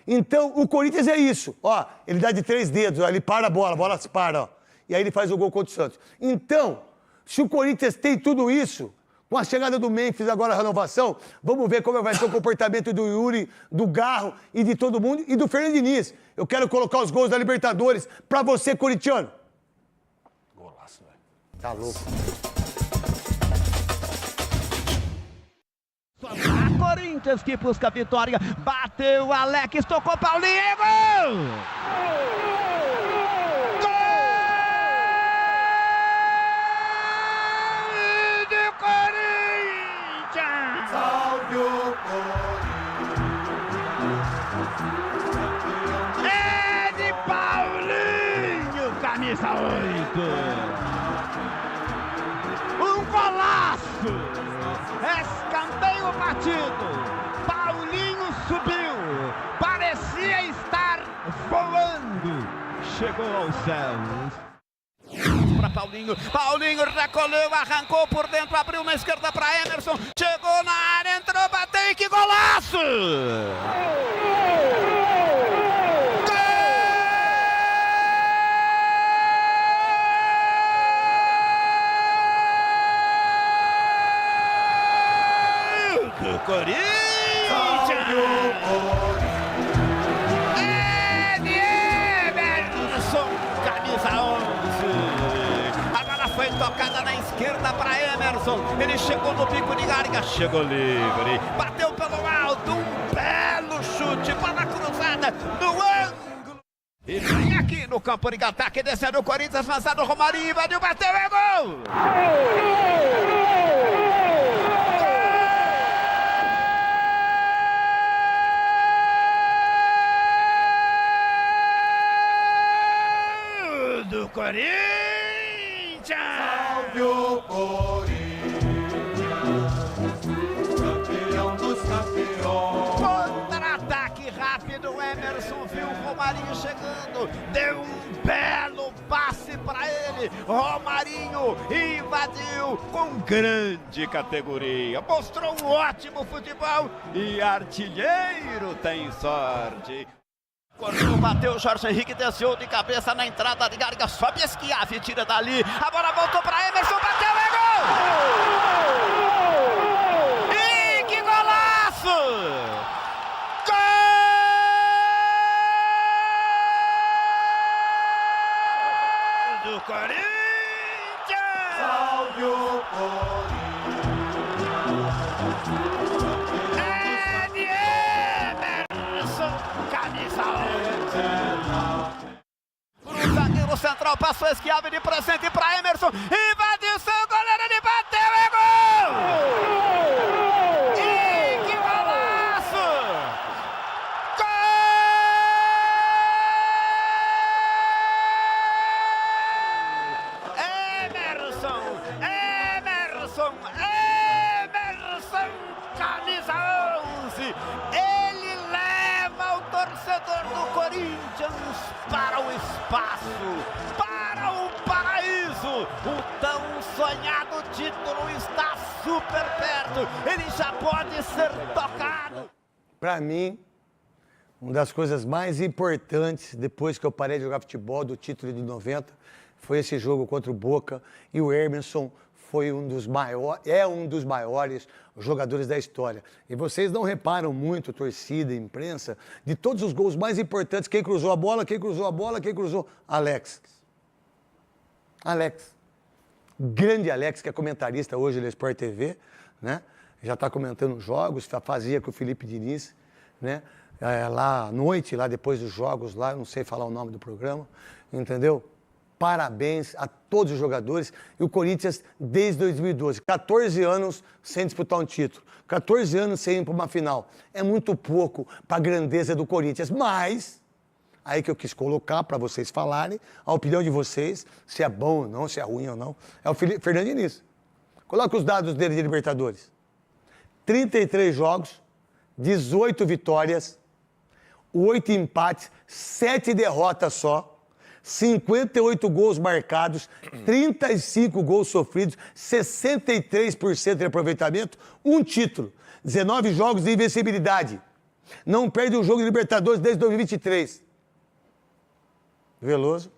Então, o Corinthians é isso. Ó, ele dá de 3 dedos, ó, ele para a bola se para, ó. E aí ele faz o gol contra o Santos. Então, se o Corinthians tem tudo isso, com a chegada do Memphis agora, a renovação, vamos ver como vai ser o comportamento do Yuri, do Garro e de todo mundo e do Fernando Diniz. Eu quero colocar os gols da Libertadores pra você, corintiano. Golaço, velho. Tá louco. Corinthians que busca a vitória. Bateu Alex, tocou Paulinho e gol! É de Paulinho, camisa 8. Um golaço. Escanteio batido. Paulinho subiu. Parecia estar voando. Chegou aos céus. Para Paulinho, Paulinho recolheu, arrancou por dentro, abriu na esquerda para Emerson, chegou na área, entrou, bateu e que golaço! Gol do Corinthians! É de Emerson, camisa 11. Foi tocada na esquerda para Emerson. Ele chegou no bico de área, chegou livre. Bateu pelo alto, um belo chute, bola cruzada no ângulo. E vem aqui no campo de ataque, descendo o Corinthians, avançado o Romarinho, invadiu, bateu, é gol! Do Corinthians! Salve o Corinthians, campeão dos campeões. Contra-ataque rápido, o Emerson viu o Romarinho chegando, deu um belo passe para ele. Romarinho invadiu com grande categoria, mostrou um ótimo futebol e artilheiro tem sorte. Correu, bateu, Jorge Henrique desceu de cabeça na entrada de área, sobe Schiavi, tira dali, a bola voltou para Emerson, bateu, é gol! E que golaço! Gol do Corinthians! Salve o Corinthians. O zagueiro central passou Schiavi de presente para Emerson, invadiu seu goleiro, ele bateu, é gol! E que golaço! Gol! Emerson, camisa 11, ele leva o torcedor do Corinthians para o espaço, para o paraíso. O tão sonhado título está super perto, ele já pode ser tocado. Para mim, uma das coisas mais importantes depois que eu parei de jogar futebol do título de 90 foi esse jogo contra o Boca, e o Emerson foi um dos maiores jogadores da história. E vocês não reparam muito, torcida, imprensa, de todos os gols mais importantes, quem cruzou a bola, quem cruzou? Alex. Grande Alex, que é comentarista hoje da Sport TV, né? Já está comentando jogos, fazia com o Felipe Diniz, né? Lá à noite, lá depois dos jogos, lá, não sei falar o nome do programa, entendeu? Parabéns a todos os jogadores. E o Corinthians, desde 2012, 14 anos sem disputar um título, 14 anos sem ir para uma final. É muito pouco para a grandeza do Corinthians, mas aí que eu quis colocar para vocês falarem a opinião de vocês, se é bom ou não, se é ruim ou não, é o Fernando Diniz. Coloca os dados dele de Libertadores. 33 jogos, 18 vitórias, 8 empates, 7 derrotas só, 58 gols marcados, 35 gols sofridos, 63% de aproveitamento, um título, 19 jogos de invencibilidade. Não perde um jogo de Libertadores desde 2023. Veloso.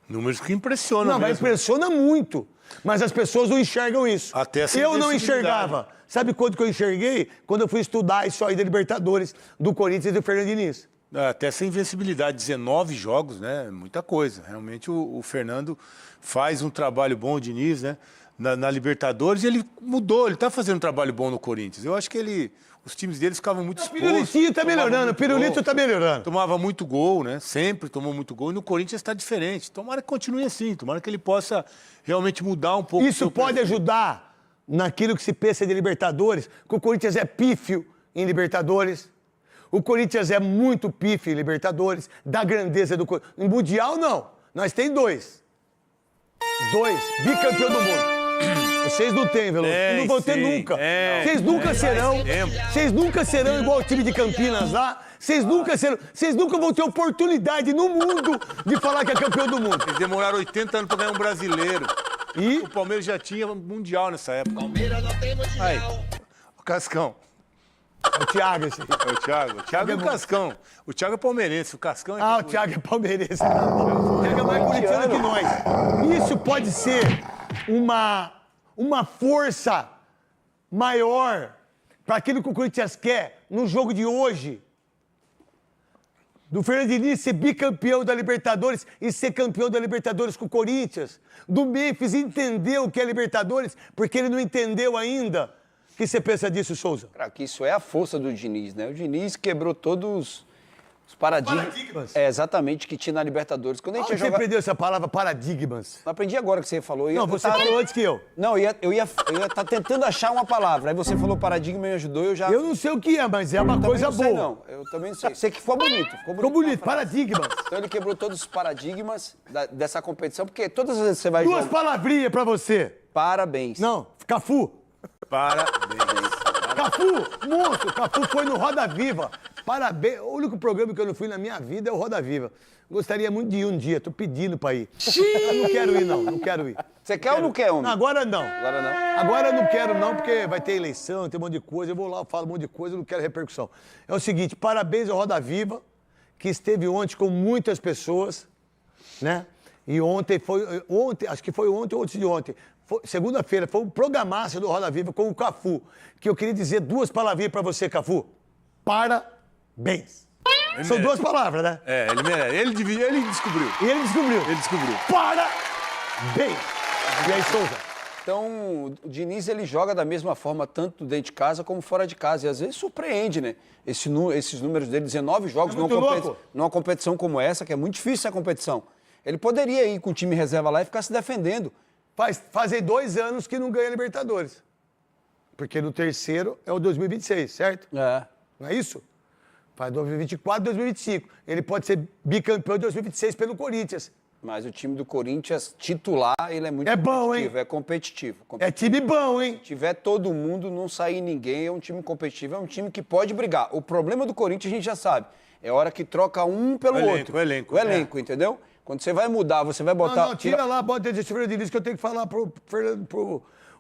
Números que impressionam Não, mas mesmo. impressiona muito. Mas as pessoas não enxergam isso. Até essa eu não invencibilidade. enxergava. Sabe quando que eu enxerguei? Quando eu fui estudar isso aí da Libertadores, do Corinthians e do Fernando Diniz. Até essa invencibilidade, 19 jogos, né? Muita coisa. Realmente o Fernando faz um trabalho bom, o Diniz, né? Na Libertadores, e ele mudou, ele está fazendo um trabalho bom no Corinthians. Eu acho que os times deles ficavam muito expostos. O Pirulitinho tá melhorando, o Pirulito tá melhorando. Tomava muito gol, né? Sempre tomou muito gol. E no Corinthians está diferente. Tomara que continue assim. Tomara que ele possa realmente mudar um pouco. Isso pode ajudar naquilo que se pensa de Libertadores, que o Corinthians é pífio em Libertadores. O Corinthians é muito pífio em Libertadores, da grandeza do Corinthians. Em Mundial, não. Nós tem dois. Bicampeão do mundo. Vocês não têm, Veloso. Não vão ter nunca. Vocês nunca serão. Vocês nunca serão igual o time de Campinas lá. Vocês nunca serão. Vocês nunca vão ter oportunidade no mundo de falar que é campeão do mundo. Eles demoraram 80 anos para ganhar um brasileiro. E o Palmeiras já tinha mundial nessa época. Palmeiras não tem mundial. Aí, o Cascão. É o Thiago, esse. É o Thiago. O Thiago é o Cascão. O Thiago é palmeirense, o Cascão é... O Thiago é palmeirense. O Thiago é mais corintiano que nós. Isso pode ser uma força maior para aquilo que o Corinthians quer no jogo de hoje. Do Fernando Diniz ser bicampeão da Libertadores e ser campeão da Libertadores com o Corinthians. Do Memphis entender o que é Libertadores, porque ele não entendeu ainda. O que você pensa disso, Souza? Cara, que isso é a força do Diniz, né? O Diniz quebrou todos Os paradigmas. Paradigmas. É exatamente que tinha na Libertadores. Quando a gente Onde ia você jogar... aprendeu essa palavra paradigmas? Eu aprendi agora que você falou. Não, você falou antes que eu. Não, eu ia estar tentando achar uma palavra. Aí você falou paradigma e me ajudou, eu já... Eu não sei o que é, mas é uma também coisa não sei, boa. não. Eu também não sei. Sei que ficou bonito. Ficou bonito, paradigmas. Então ele quebrou todos os paradigmas dessa competição, porque todas as vezes que você vai Duas jogar... palavrinhas pra você. Parabéns. Não, Cafu. Parabéns. Cafu, monstro. Cafu foi no Roda Viva. Parabéns. O único programa que eu não fui na minha vida é o Roda Viva. Gostaria muito de ir um dia, tô pedindo pra ir. Eu não quero ir, não. Não quero ir. Você quer ou não quer, homem? Não, agora não. Agora não. Agora eu não quero não, porque vai ter eleição, tem um monte de coisa. Eu vou lá, eu falo um monte de coisa, eu não quero repercussão. É o seguinte, parabéns ao Roda Viva, que esteve ontem com muitas pessoas, né? E ontem, acho que foi ontem ou antes de ontem, segunda-feira, foi um programaço do Roda Viva com o Cafu, que eu queria dizer duas palavrinhas pra você, Cafu. Parabéns. São duas palavras, né? É, ele merece. Ele descobriu. E ele descobriu. Ele descobriu. Parabéns. E aí, Souza? Então, o Diniz, ele joga da mesma forma, tanto dentro de casa como fora de casa. E às vezes surpreende, né? Esses números dele, 19 jogos É muito louco. numa competição como essa, que é muito difícil a competição. Ele poderia ir com o time reserva lá e ficar se defendendo. Fazem 2 anos que não ganha Libertadores. Porque no terceiro é o 2026, certo? É. Não é isso? Faz 2024, 2025. Ele pode ser bicampeão de 2026 pelo Corinthians. Mas o time do Corinthians titular, ele é muito É bom, hein? competitivo. É competitivo. É time bom, hein? Se tiver todo mundo, não sair ninguém, é um time competitivo, é um time que pode brigar. O problema do Corinthians a gente já sabe. É hora que troca um pelo outro. O elenco. O elenco, entendeu? Quando você vai mudar, você vai botar... Não, tira lá, bota esse Fernando Diniz que eu tenho que falar pro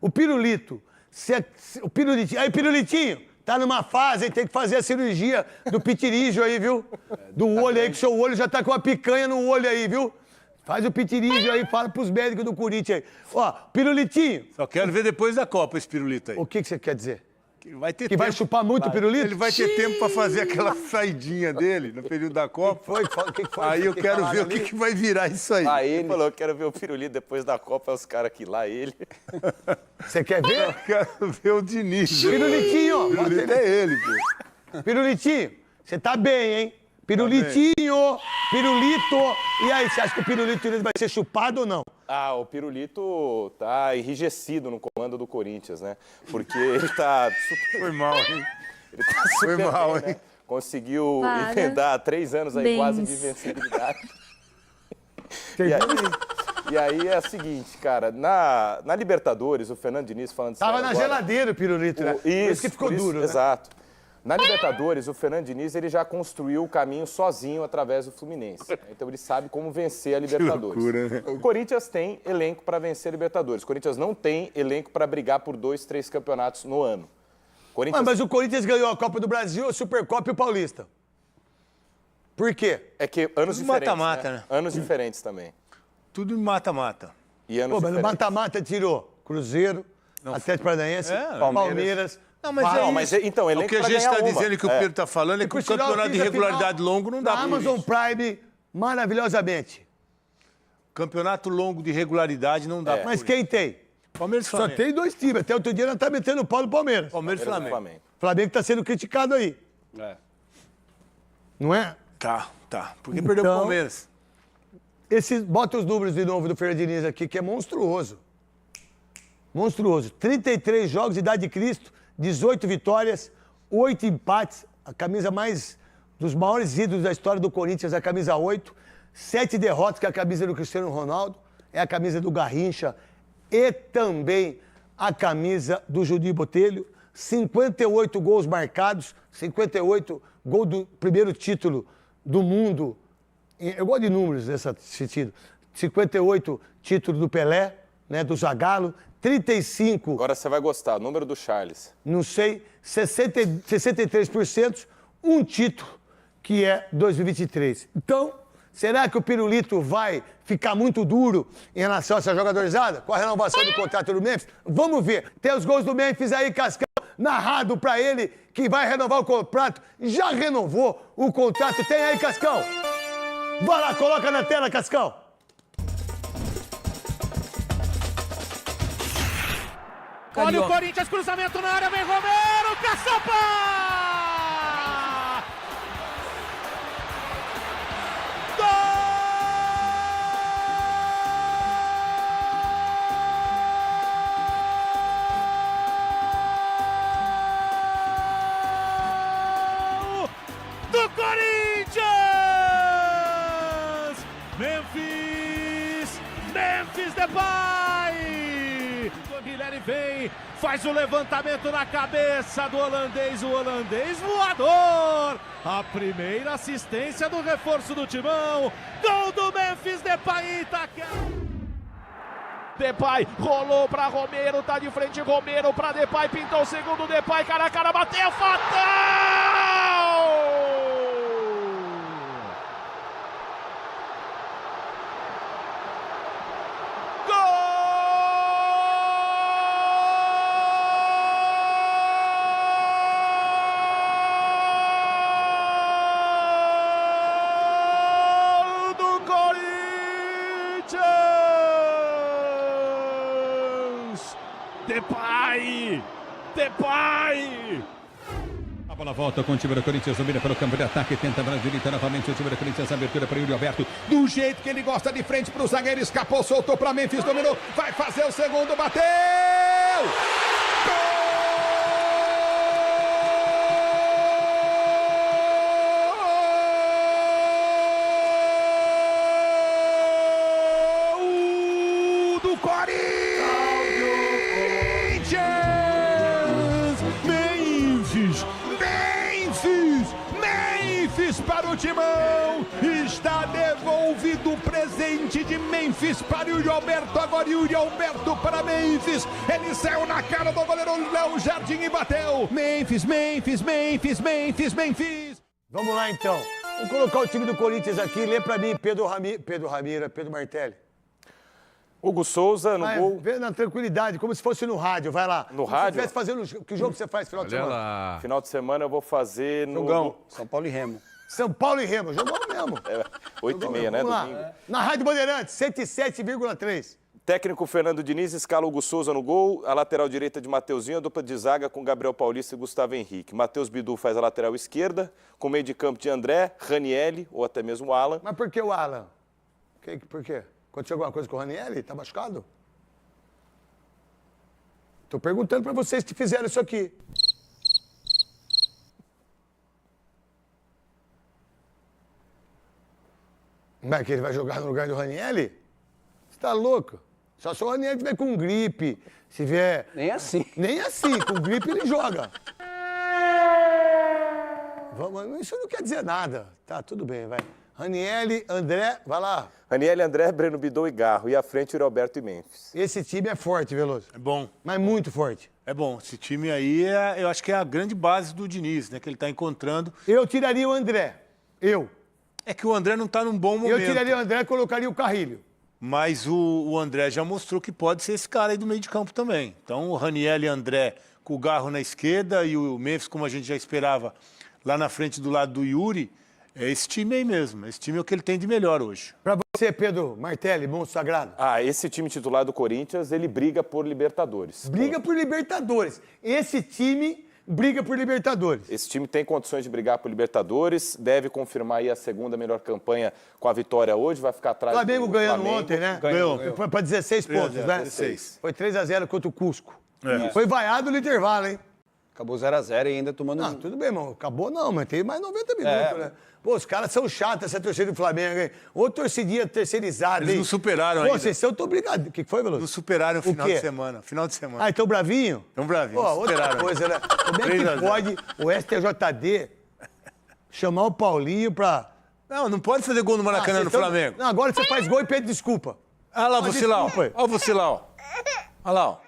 o Pirulito. O Pirulitinho. Aí, Pirulitinho, tá numa fase, hein? Tem que fazer a cirurgia do pitirígio aí, viu? Do olho aí, que seu olho já tá com uma picanha no olho aí, viu? Faz o pitirígio aí, fala pros médicos do Corinthians aí. Ó, Pirulitinho. Só quero ver depois da Copa esse pirulito aí. O que você quer dizer? Que vai ter Que tempo. vai chupar muito o pirulito? Ele vai ter tempo pra fazer aquela saidinha dele no período da Copa. O que foi? Aí eu Que quero falaram ver o ali? que vai virar isso aí. Ah, Ele ele... falou, eu quero ver o pirulito depois da Copa, é os caras aqui lá, ele. Você quer ver? Eu quero ver o Diniz. Pirulitinho, ó. O pirulito é ele, pô. Pirulitinho, você tá bem, hein? Pirulitinho, pirulito. E aí, você acha que o pirulito vai ser chupado ou não? Ah, o pirulito tá enrijecido no comando do Corinthians, né? Porque ele tá super... Foi mal, hein? Ele tá super Foi mal, bem, né? hein? Conseguiu Para. emendar 3 anos aí Bens. quase de invencibilidade. E aí é o seguinte, cara, na Libertadores, o Fernando Diniz falando Tava sério na agora, geladeira o pirulito, né? Por isso que ficou por isso- duro, né? Exato. Na Libertadores, o Fernando Diniz ele já construiu o caminho sozinho através do Fluminense. Então ele sabe como vencer a Libertadores. loucura, né? O Corinthians tem elenco para vencer a Libertadores. O Corinthians não tem elenco para brigar por 2, 3 campeonatos no ano. Corinthians Mas o Corinthians ganhou a Copa do Brasil, a Supercopa e o Paulista. Por quê? é que anos Tudo diferentes, mata-mata, né? Anos diferentes também. Tudo em mata-mata. E anos Pô, mas no diferentes. mata-mata tirou Cruzeiro, Atlético Paranaense, Palmeiras. Não, mas Vasco. é Não, mas isso. então, O elenco que a pra gente ganhar está uma. dizendo que o Pedro está falando é que Por o sinal, campeonato de fiz a regularidade final longo não dá na pra Amazon isso. Prime, maravilhosamente. Campeonato longo de regularidade não dá pra Mas isso. quem tem? Palmeiras e Só Flamengo. tem 2 times. Até outro dia nós tá metendo o pau no Palmeiras. Palmeiras e Flamengo. Flamengo. Flamengo tá sendo criticado aí. É. Não é? Tá. Porque perdeu o Então- Palmeiras. Bota os números de novo do Fernando Diniz aqui, que é monstruoso. Monstruoso. 33 jogos, idade de Cristo, 18 vitórias, 8 empates, a camisa mais dos maiores ídolos da história do Corinthians, a camisa 8, 7 derrotas, que é a camisa do Cristiano Ronaldo, é a camisa do Garrincha e também a camisa do Juninho Botelho, 58 gols marcados, 58 gols do primeiro título do mundo. Eu gosto de números nesse sentido. 58 títulos do Pelé, né, do Zagallo, 35, Agora você vai gostar, número do Charles. não sei, 63%, um título, que é 2023. Então, será que o Pirulito vai ficar muito duro em relação a essa jogadorizada? Com a renovação do contrato do Memphis? Vamos ver. Tem os gols do Memphis aí, Cascão, narrado pra ele, que vai renovar o contrato. Já renovou o contrato. Tem aí, Cascão? Vai lá, coloca na tela, Cascão. Olha o Corinthians, cruzamento na área, vem Romero, caçapa! Memphis Depay! O Guilherme vem, faz o levantamento na cabeça do holandês, o holandês voador! A primeira assistência do reforço do Timão, gol do Memphis Depay, Itaquera! Depay rolou para Romero, tá de frente Romero para Depay, pintou o segundo Depay, cara a cara, bateu, fatal! Depay! A bola volta com o time do Corinthians, domina pelo campo de ataque, tenta na direita novamente o time do Corinthians, abertura para o Yuri Alberto, do jeito que ele gosta, de frente para o zagueiro, escapou, soltou para Memphis, dominou, vai fazer o segundo, bateu! Gol do Corinthians! Memphis para o Timão, está devolvido o presente de Memphis para o Yuri Alberto, agora Yuri Alberto para Memphis, ele saiu na cara do goleiro Léo Jardim e bateu, Memphis. Vamos lá então, vamos colocar o time do Corinthians aqui, lê pra mim, Pedro Martelli. Hugo Souza no gol. Vê na tranquilidade, como se fosse no rádio, vai lá. No Se rádio? você estivesse fazendo, que jogo você faz final de semana? Lá. Final de semana eu vou fazer no... Jogão, São Paulo e Remo. São Paulo e Remo, jogou mesmo. 8h30, né? Vamos lá. Domingo. Na Rádio Bandeirantes, 107,3. Técnico Fernando Diniz escala Hugo Souza no gol, a lateral direita de Mateuzinho, a dupla de zaga com Gabriel Paulista e Gustavo Henrique. Matheus Bidu faz a lateral esquerda, com meio de campo de André, Ranielli ou até mesmo o Alan. Mas por que o Alan? Por quê? Aconteceu alguma coisa com o Ranielli? Tá machucado? Tô perguntando pra vocês que fizeram isso aqui. Mas que ele vai jogar no lugar do Ranielli? Você tá louco? Só se o Ranielli tiver com gripe, se vier... Nem assim. Nem assim, com gripe ele joga. Vamos, isso não quer dizer nada. Tá, tudo bem, vai. Ranielli, André, vai lá. Ranielli, André, Breno Bidou e Garro. E à frente, Yuri Alberto e Memphis. Esse time é forte, Veloso. É bom. Mas muito forte. É bom. Esse time aí, eu acho que é a grande base do Diniz, né? Que ele tá encontrando. Eu tiraria o André. É que o André não tá num bom momento. Eu tiraria o André e colocaria o Carrilho. Mas o André já mostrou que pode ser esse cara aí do meio de campo também. Então, o Ranielli e André com o Garro na esquerda e o Memphis, como a gente já esperava, lá na frente do lado do Yuri, é esse time aí mesmo. Esse time é o que ele tem de melhor hoje. Pra você, Pedro Martelli, monstro sagrado. Esse time titular do Corinthians, ele briga por Libertadores. Briga por Libertadores. Esse time briga por Libertadores. Esse time tem condições de brigar por Libertadores, deve confirmar aí a segunda melhor campanha com a vitória hoje, vai ficar atrás O Flamengo do ganhando Flamengo. ontem, né? Ganhou. Foi pra 16 pontos, né? 16. Foi 3-0 contra o Cusco. É. Foi vaiado no intervalo, hein? Acabou 0x0 e ainda tomando... Não, tudo bem, irmão. Acabou não, mas tem mais 90 minutos, né? Pô, os caras são chatos, essa torcida do Flamengo, hein? Ô torcidinha terceirizada, Eles hein? não superaram Pô, ainda. vocês são tão brigados. O que foi, Veloso? Não superaram o final quê? de semana. Final de semana. Ah, então bravinho? Tão bravinho, Pô, não outra superaram. coisa, né? Como é 3 a que 0. pode o STJD chamar o Paulinho pra... Não pode fazer gol no Maracanã no vocês tão- Flamengo. Não, agora você faz gol e pede desculpa. Olha lá o Mas Vocilão. desculpa. Olha o Vocilão. Olha lá, ó.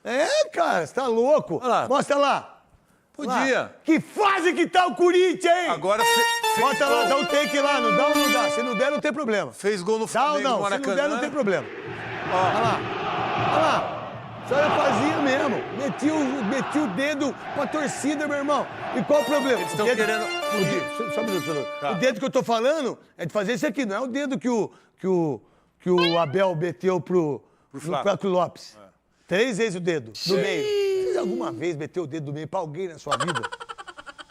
É, cara, você tá louco. Olha lá. Mostra lá. Podia. Lá. Que fase que tá o Corinthians, hein? Agora fez Bota lá, gol. dá um take lá, não dá ou não dá? Se não der, não tem problema. Fez gol no Dá ou Flamengo no não? Se não Maracanã. der, não tem problema. Olha lá. Olha lá. Só eu fazia mesmo. Meti o dedo pra torcida, meu irmão. E qual o problema? Eles estão O dedo- querendo fugir. Só um minuto, Fernando. Tá. O dedo que eu tô falando é de fazer isso aqui, não é o dedo que o Abel meteu pro Flávio. Flávio Lopes. 3 vezes o dedo, do meio. Você alguma vez meteu o dedo do meio pra alguém na sua vida?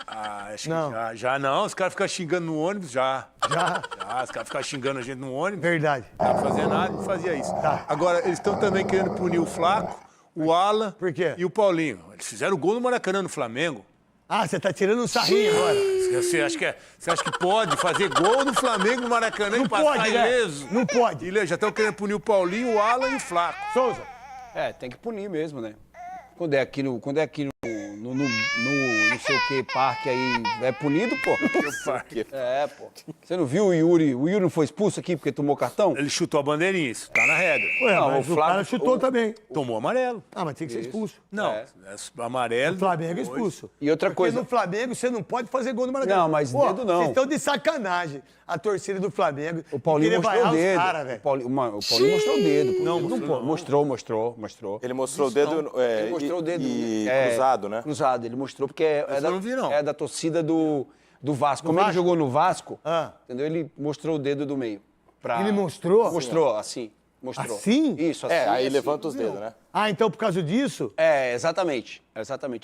Acho Não. que já não. Os caras ficam xingando no ônibus, já. Já? Os caras ficam xingando a gente no ônibus. Verdade. Não fazia nada, não fazia isso. Tá. Agora, eles estão também querendo punir o Flaco, o Alan Por quê? e o Paulinho. Eles fizeram gol no Maracanã no Flamengo. Ah, você tá tirando um sarrinho agora. Os Você acha que pode fazer gol no Flamengo, no Maracanã Não e passar pode, né? ileso? Não pode. Ilê, já estão querendo punir o Paulinho, o Alan e o Flaco. Souza. Tem que punir mesmo, né? Quando é aqui no não sei o que, parque aí, é punido, pô. Pô. Você não viu o Yuri? O Yuri não foi expulso aqui porque tomou cartão? Ele chutou a bandeirinha, isso tá na regra. Ué, Não, mas o o Flávio- cara chutou também. Tomou amarelo. Ah, mas tem que ser expulso. Não, amarelo. O Flamengo é depois. expulso. E outra Porque coisa- no Flamengo você não pode fazer gol no Maracanã. Não, mas dedo não. Vocês estão de sacanagem. A torcida do Flamengo. O Paulinho mostrou o dedo. velho. O Paulinho mostrou o dedo. Pô. Não, mostrou. Ele mostrou o dedo, Ele mostrou o dedo. cruzado, né? Cruzado, ele mostrou, porque eu não vi, não. é da torcida do Vasco. Como ele Vasco? jogou no Vasco, Ah. entendeu? Ele mostrou o dedo do meio. Ele mostrou? Mostrou, assim. Mostrou. Assim? Isso, assim. Aí assim. levanta os dedos, né? Ah, então por causa disso? Exatamente.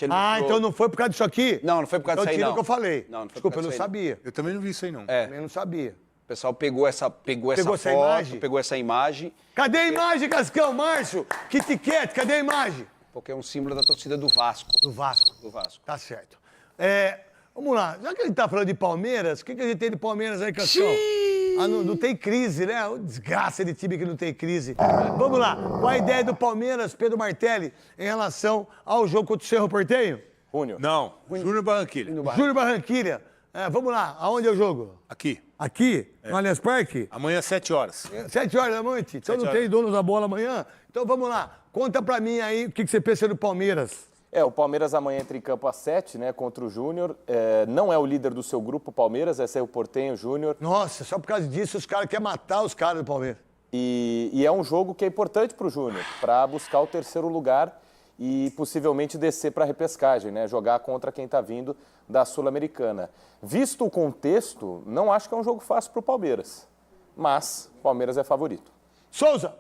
Ele Ah, mostrou- então não foi por causa disso aqui? Não foi por causa então disso aí, tira não. o que eu falei. Não foi Desculpa, por eu não causa disso aí, sabia. Eu também não vi isso aí, não. Também não sabia. O pessoal pegou essa essa foto, imagem? pegou essa imagem, Cadê a imagem, Cascão? Márcio? Kit Kat, cadê a imagem? porque é um símbolo da torcida do Vasco. Do Vasco. Do Vasco. Tá certo. Vamos lá. Já que a gente tá falando de Palmeiras, o que a gente tem de Palmeiras aí, Cascão? Não tem crise, né? Desgraça de time que não tem crise. Vamos lá. Qual a ideia do Palmeiras, Pedro Martelli, em relação ao jogo contra o Cerro Porteño? Júnior. Não, Júnior Barranquilla. Júnior Barranquilha. Vamos lá. Aonde é o jogo? Aqui. Aqui? No Allianz Parque? Amanhã, 7 horas. 7 horas da noite? Então 7 não horas. tem dono da bola amanhã? Então vamos lá. Conta pra mim aí o que você pensa do Palmeiras. O Palmeiras amanhã entra em campo às 7, né, contra o Júnior. Não é o líder do seu grupo, o Palmeiras, esse é o Porteño Júnior. Nossa, só por causa disso os caras querem matar os caras do Palmeiras. E é um jogo que é importante para o Júnior, para buscar o terceiro lugar e possivelmente descer para a repescagem, né? Jogar contra quem está vindo da Sul-Americana. Visto o contexto, não acho que é um jogo fácil para o Palmeiras, mas o Palmeiras é favorito. Souza!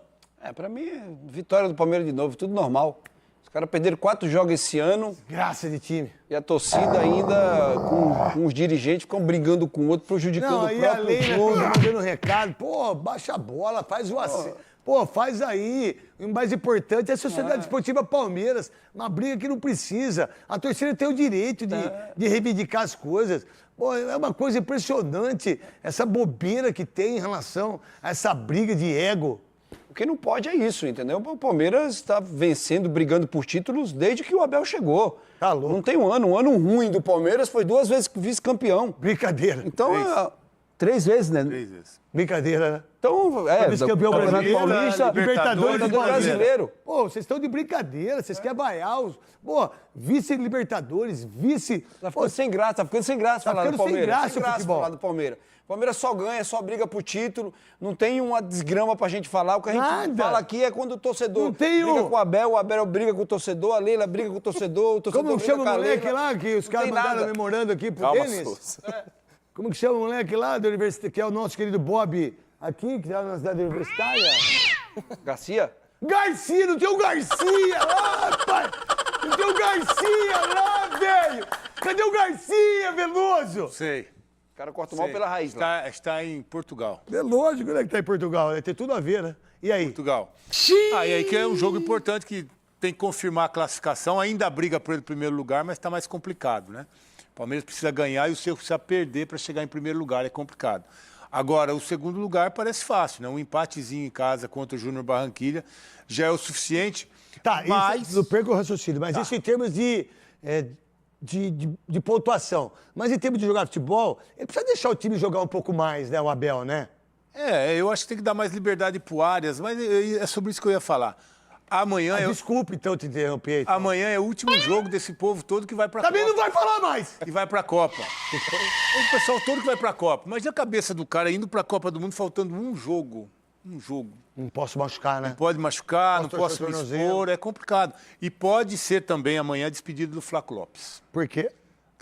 Pra mim, vitória do Palmeiras de novo, tudo normal. Os caras perderam 4 jogos esse ano Graça de time. e a torcida ainda, com os dirigentes, ficam brigando com o outro, prejudicando Não, o aí a próprio lei, né, clube. mandando recado. Pô, baixa a bola, faz o assim. Pô, faz aí. O mais importante é a Sociedade Esportiva Palmeiras. Uma briga que não precisa. A torcida tem o direito de reivindicar as coisas. Pô, é uma coisa impressionante essa bobeira que tem em relação a essa briga de ego. O que não pode é isso, entendeu? O Palmeiras está vencendo, brigando por títulos desde que o Abel chegou. Tá louco. Não tem um ano ruim do Palmeiras, foi 2 vezes vice-campeão. Brincadeira. Então, 3 vezes, né? 3 vezes. Brincadeira, né? Então, Vice-campeão Campeonato brasileiro, Paulista, Libertadores Campeonato brasileiro. Pô, vocês estão de brincadeira, vocês querem vaiar os... Pô, vice-Libertadores, vice... Tá ficando sem graça, falar do ficando sem Palmeiras. graça o futebol. falar do Palmeiras. O Palmeiras só ganha, só briga por título, não tem uma desgrama pra gente falar. O que a gente Nada. fala aqui é quando o torcedor Não tem briga um- com o Abel briga com o torcedor, a Leila briga com o torcedor Como briga chama o com a moleque Leila. lá que os Não caras tem mandaram nada. memorando aqui pro Calma, Denis? Souza. Como que chama o moleque lá da universidade, que é o nosso querido Bob aqui, que tá na cidade universitária? Garcia? Garcia, não tem o Garcia lá, pai! Não tem o Garcia lá, velho! Cadê o Garcia, Veloso? Sei. O cara corta o mal pela raiz lá. Está em Portugal. É lógico, né, que tá em Portugal, né? Tem tudo a ver, né? E aí? Portugal. E aí que é um jogo importante que tem que confirmar a classificação. Ainda briga por ele primeiro lugar, mas está mais complicado, né? O Palmeiras precisa ganhar e o Cerro precisa perder para chegar em primeiro lugar. É complicado. Agora, o segundo lugar parece fácil, né? Um empatezinho em casa contra o Júnior Barranquilla já é o suficiente. Tá, mas... isso, não perca o raciocínio, mas isso em termos de pontuação. Mas em termos de jogar futebol, ele precisa deixar o time jogar um pouco mais, né, o Abel, né? eu acho que tem que dar mais liberdade pro Arias, mas é sobre isso que eu ia falar. Amanhã Desculpe, então, te interromper. Então. Amanhã é o último jogo desse povo todo que vai pra Também Copa. não vai falar mais! Que vai pra Copa. O pessoal todo que vai pra Copa. Imagina a cabeça do cara indo pra Copa do Mundo faltando um jogo. Um jogo. Não posso machucar, né? Pode machucar, não Posso posso torcer me o tornozelo. expor, é complicado. E pode ser também amanhã a despedida do Flaco Lopes. Por quê?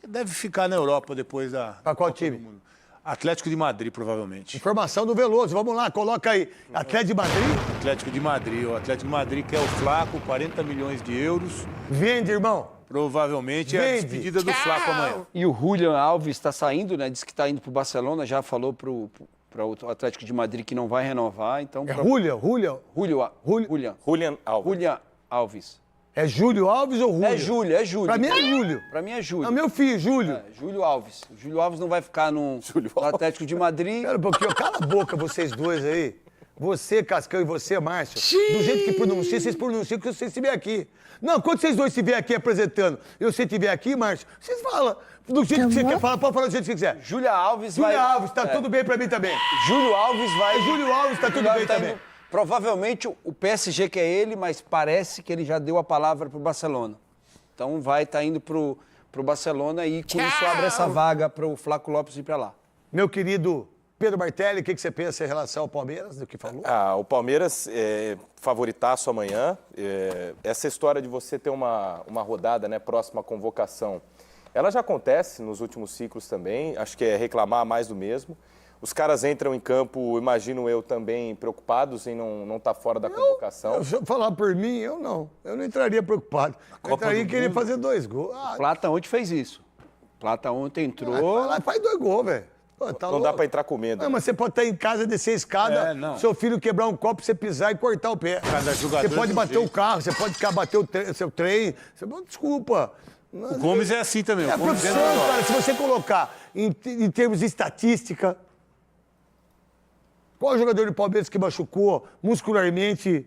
Que deve ficar na Europa depois da... Pra qual Copa do time? Mundo. Atlético de Madrid, provavelmente. Informação do Veloso, vamos lá, coloca aí. Atlético de Madrid, Atlético de Madrid. O Atlético de Madrid quer o Flaco, 40 milhões de euros. vende, irmão. Provavelmente é a Vende. despedida do Flaco amanhã. E o Julian Alves está saindo, né? Diz que está indo para o Barcelona, já falou para o Atlético de Madrid que não vai renovar. Então, É Julian. Julian Julian Alves. Alves. É Júlio Alves ou Júlio? É Júlio, é Júlio. Pra mim é Júlio. Pra mim é Júlio. É o meu filho, Júlio. É, Júlio Alves. O Júlio Alves não vai ficar no Atlético de Madrid. Pera um pouquinho, cala a boca vocês dois aí. Você, Cascão, e você, Márcio. Do jeito que pronuncia, vocês pronunciam que vocês estiver aqui. Não, quando vocês dois estiverem aqui apresentando e você estiver aqui, Márcio, vocês falam. Do jeito que você quer falar, pode falar do jeito que você quiser. Júlio Alves vai... Júlio Alves, tá tudo bem pra mim também. Júlio Alves vai... Júlio Alves, tá tudo Júlio bem Alves tá também. indo- Provavelmente o PSG quer ele, mas parece que ele já deu a palavra pro Barcelona. Então vai estar indo pro Barcelona e com isso abre essa vaga pro Flaco Lopes ir pra lá. Meu querido Pedro Bartelli, o que você pensa em relação ao Palmeiras, do que falou? O Palmeiras é favoritaço amanhã. Essa história de você ter uma rodada, né, próxima à convocação, ela já acontece nos últimos ciclos também. Acho que é reclamar mais do mesmo. Os caras entram em campo, imagino eu, também preocupados em não estar fora da convocação. Se eu falar por mim, eu não entraria preocupado. Eu entraria e queria fazer 2 gols. Plata ontem fez isso. Plata ontem entrou... Vai lá e faz 2 gols, velho. Pô, tá Não louco. dá para entrar com medo. Não, mas você pode estar em casa, descer a escada, seu filho quebrar um copo, você pisar e cortar o pé. Cada jogador Você pode de um bater o jeito. carro, você pode bater o seu trem. Desculpa. O Gomes é assim também. É a o Gomes profissão, cara. Se você colocar em termos de estatística, qual jogador do Palmeiras que machucou muscularmente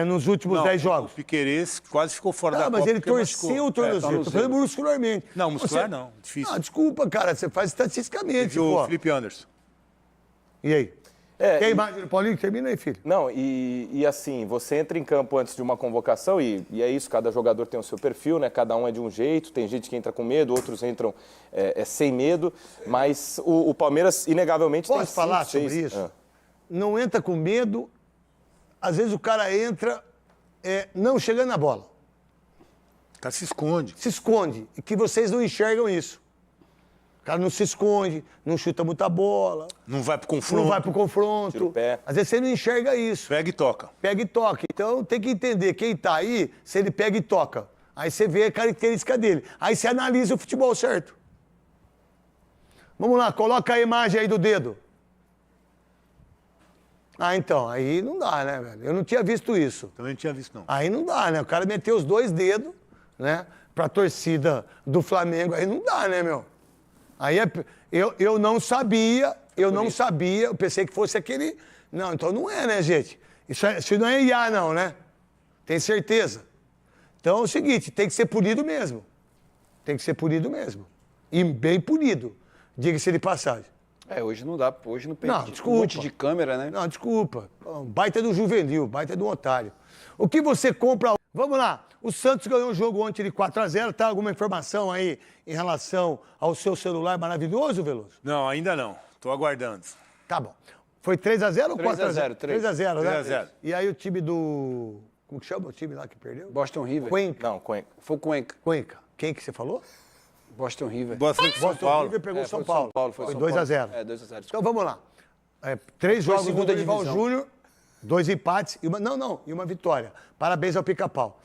nos últimos 10 jogos? O Piquerez quase ficou fora da Não, Copa. mas ele porque torceu machucou. o tornozelo. Tô falando muscularmente. Não, muscular não. Difícil. Ah, desculpa, cara. Você faz estatisticamente, Teve o pô. Felipe Anderson. E aí? É, Quem e- mais? Paulinho, termina aí, filho. Não, e assim, você entra em campo antes de uma convocação e é isso, cada jogador tem o seu perfil, né? Cada um é de um jeito, tem gente que entra com medo, outros entram sem medo, mas o Palmeiras, inegavelmente, tem Posso falar 5, sobre 6... isso? Não entra com medo. Às vezes o cara entra não chegando na bola. O cara se esconde. Se esconde. E que vocês não enxergam isso. O cara não se esconde, não chuta muita bola, Não vai pro confronto. não vai pro confronto. Tira o pé. Às vezes você não enxerga isso. Pega e toca. Pega e toca. Então tem que entender quem tá aí, se ele pega e toca. Aí você vê a característica dele. Aí você analisa o futebol certo. Vamos lá, coloca a imagem aí do dedo. Ah, então, aí não dá, né, velho? Eu não tinha visto isso. Também não tinha visto, não. Aí não dá, né? O cara meteu os 2 dedos, né? Pra torcida do Flamengo. Aí não dá, né, meu? Aí eu não sabia, eu pensei que fosse aquele... Não, então não é, né, gente? Isso não é IA, não, né? Tem certeza? Então é o seguinte, tem que ser punido mesmo. Tem que ser punido mesmo. E bem punido, diga-se de passagem. Hoje não dá, hoje não Não, permite. desculpa. Um monte de câmera, né? Não, desculpa. Baita do juvenil, baita do otário. O que você compra... Vamos lá. O Santos ganhou o jogo ontem de 4-0. Tá alguma informação aí em relação ao seu celular maravilhoso, Veloso? Não, ainda não. Tô aguardando. Tá bom. Foi 3-0 ou 4-0? 3-0, 3-0, né? 3-0. E aí o time do... Como que chama o time lá que perdeu? Boston River. Cuenca. Não, Cuenca. Foi o Cuenca. Cuenca. Quem que você falou? Boston River. Boston São Paulo. River pegou São foi Paulo. São Paulo, foi Foi São 2-0. Paulo. 2-0. Então vamos lá. 3 jogos do segunda Dorival divisão. Júnior, 2 empates e uma vitória. Parabéns ao Pica-Pau.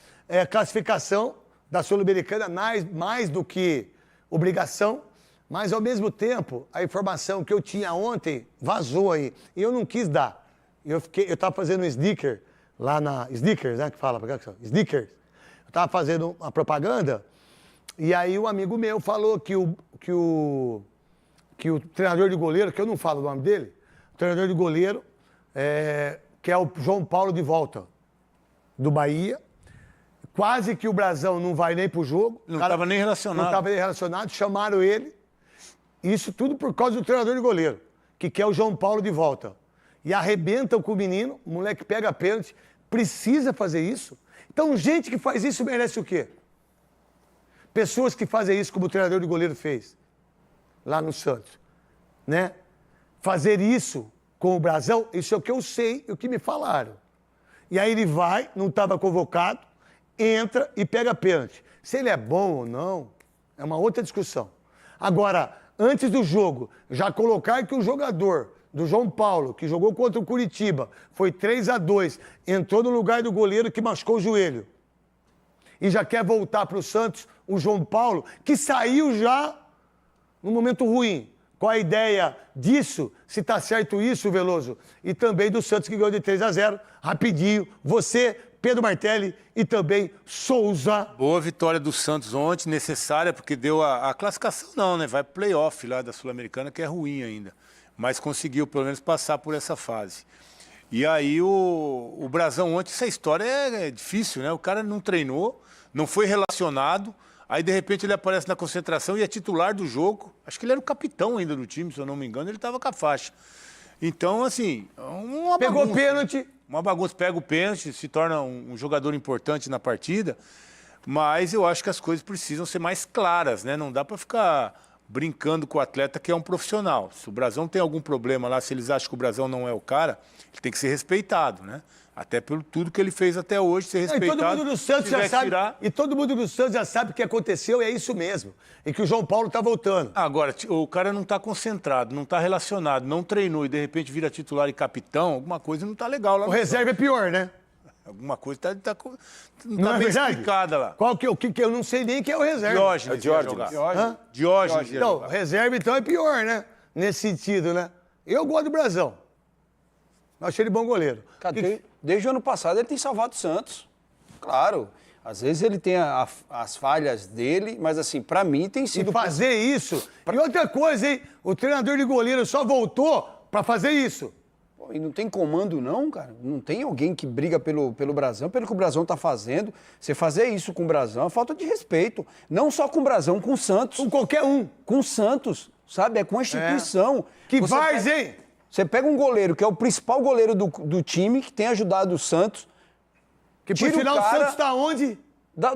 Classificação da Sul-Americana mais do que obrigação, mas ao mesmo tempo a informação que eu tinha ontem vazou aí e eu não quis dar. Eu estava fazendo um sneaker lá na Sneakers, né, que fala, Sneakers. Eu estava fazendo uma propaganda e aí um amigo meu falou que o treinador de goleiro, que eu não falo o nome dele, o treinador de goleiro, que é o João Paulo de volta, do Bahia, quase que o Brasão não vai nem pro jogo. Não estava nem relacionado. Não estava nem relacionado, chamaram ele. Isso tudo por causa do treinador de goleiro, que quer o João Paulo de volta. E arrebentam com o menino, o moleque pega pênalti, precisa fazer isso. Então, gente que faz isso merece o quê? Pessoas que fazem isso como o treinador de goleiro fez, lá no Santos, né? Fazer isso com o Brasão, isso é o que eu sei, o que me falaram. E aí ele vai, não estava convocado, entra e pega pênalti. Se ele é bom ou não, é uma outra discussão. Agora, antes do jogo, já colocar que o jogador do João Paulo, que jogou contra o Curitiba, foi 3-2, entrou no lugar do goleiro que machucou o joelho. E já quer voltar para o Santos, o João Paulo, que saiu já num momento ruim. Qual a ideia disso? Se está certo isso, Veloso? E também do Santos que ganhou de 3-0, rapidinho. Você Pedro Martelli e também Souza. Boa vitória do Santos ontem, necessária, porque deu a classificação não, né? Vai pro playoff lá da Sul-Americana, que é ruim ainda. Mas conseguiu pelo menos passar por essa fase. E aí o Brasão ontem, essa história é difícil, né? O cara não treinou, não foi relacionado, aí de repente ele aparece na concentração e é titular do jogo. Acho que ele era o capitão ainda do time, se eu não me engano, ele estava com a faixa. Então, assim, uma Pegou bagunça. pênalti. Uma bagunça, pega o pênalti, se torna um jogador importante na partida, mas eu acho que as coisas precisam ser mais claras, né? Não dá para ficar brincando com o atleta que é um profissional. Se o Brasão tem algum problema lá, se eles acham que o Brasão não é o cara, ele tem que ser respeitado, né? Até pelo tudo que ele fez até hoje, ser respeitado. E todo mundo do Santos já sabe. E todo mundo do Santos já sabe o que aconteceu e é isso mesmo. E que o João Paulo tá voltando. Agora, o cara não tá concentrado, não tá relacionado, não treinou e de repente vira titular e capitão, alguma coisa não tá legal lá. O reserva é pior, né? Alguma coisa não tá Não é bem verdade? explicada lá. Qual que, o que eu não sei nem quem é o reserva. Diógenes. Diógenes. Então, reserva então é pior, né? Nesse sentido, né? Eu gosto do Brasão. Achei ele bom goleiro. Cara, desde o ano passado ele tem salvado o Santos. Claro, às vezes ele tem as falhas dele, mas assim, pra mim tem sido... E fazer isso... E outra coisa, hein? O treinador de goleiro só voltou pra fazer isso. Pô, e não tem comando não, cara. Não tem alguém que briga pelo Brasão, pelo que o Brasão tá fazendo. Você fazer isso com o Brasão é falta de respeito. Não só com o Brasão, com o Santos. Com qualquer um. Com o Santos, sabe? É com a instituição. Que várzea, hein? Você pega um goleiro que é o principal goleiro do time, que tem ajudado o Santos. Que por final o Santos tá onde?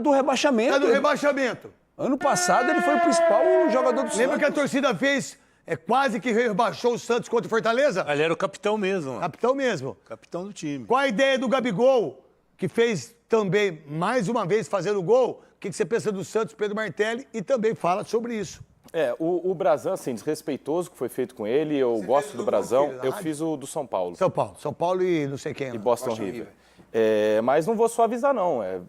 Do rebaixamento. Tá do rebaixamento. Ano passado ele foi o principal jogador do Santos. Lembra que a torcida fez quase que rebaixou o Santos contra o Fortaleza? Ele era o capitão mesmo. Capitão mesmo. Capitão do time. Qual a ideia do Gabigol, que fez também, mais uma vez, fazendo gol? O que você pensa do Santos, Pedro Martelli? E também fala sobre isso. O Brasão, assim, desrespeitoso que foi feito com ele, eu gosto do Brasão. Eu fiz o do São Paulo. São Paulo e não sei quem. E Boston River. Mas não vou suavizar, não. É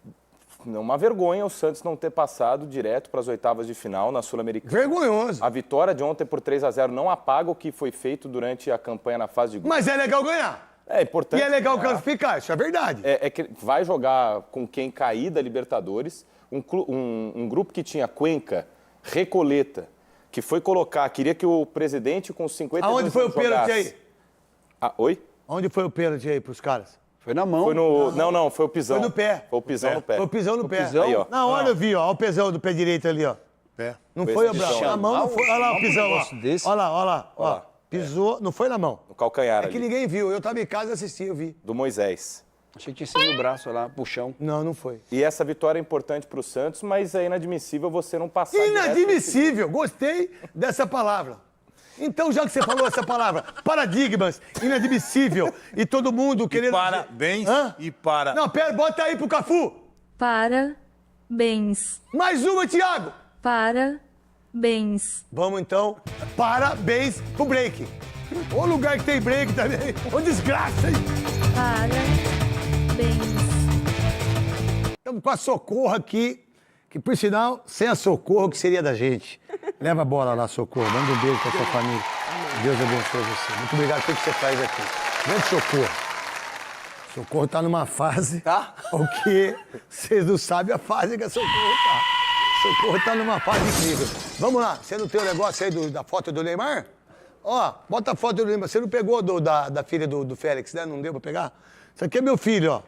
uma vergonha o Santos não ter passado direto para as oitavas de final na Sul-Americana. Vergonhoso. A vitória de ontem por 3-0 não apaga o que foi feito durante a campanha na fase de grupos. Mas é legal ganhar. É importante. E é legal classificar, isso é verdade. É que vai jogar com quem cair da Libertadores. Um grupo que tinha Cuenca, Recoleta, que foi queria que o presidente com 50 Aonde foi o pênalti aí? Oi? Onde foi o pênalti aí pros caras? Foi na mão. Foi no... Não, foi o pisão. Foi no pé. Foi o pisão no pé. Foi o pisão no pé. Aí, ó. Na hora eu vi, ó. Olha o pisão do pé direito ali, ó. Pé. Não Foi foi o esse braço. pisão. Na mão não foi. Olha lá o pisão, ó. desse. Olha lá. Ó. Pisou, não foi na mão. No calcanhar É que ali, ninguém viu. Eu tava em casa e assisti, eu vi. do Moisés. Achei que tinha sido o braço lá, puxão. Não foi. E essa vitória é importante para o Santos, mas é inadmissível você não passar direto. Inadmissível. Gostei dessa palavra. Então, já que você falou essa palavra, paradigmas, inadmissível, e todo mundo querendo... Parabéns e para... Não, pera, bota aí pro Cafu. Parabéns. Mais uma, Thiago. Parabéns. Vamos, então. Parabéns pro break. O lugar que tem break também. Ô, desgraça, hein? Parabéns. Estamos com a Socorro aqui, que, por sinal, sem a Socorro, que seria da gente? Leva a bola lá, Socorro. Manda um beijo pra sua família. Deus abençoe você. Muito obrigado pelo que você faz aqui. Grande Socorro. Socorro tá numa fase... Tá? O que vocês não sabem a fase que a Socorro tá. Socorro tá numa fase incrível. Vamos lá. Você não tem o negócio aí da foto do Neymar? Ó, bota a foto do Neymar. Você não pegou da filha do Félix, né? Não deu pra pegar? Isso aqui é meu filho, ó.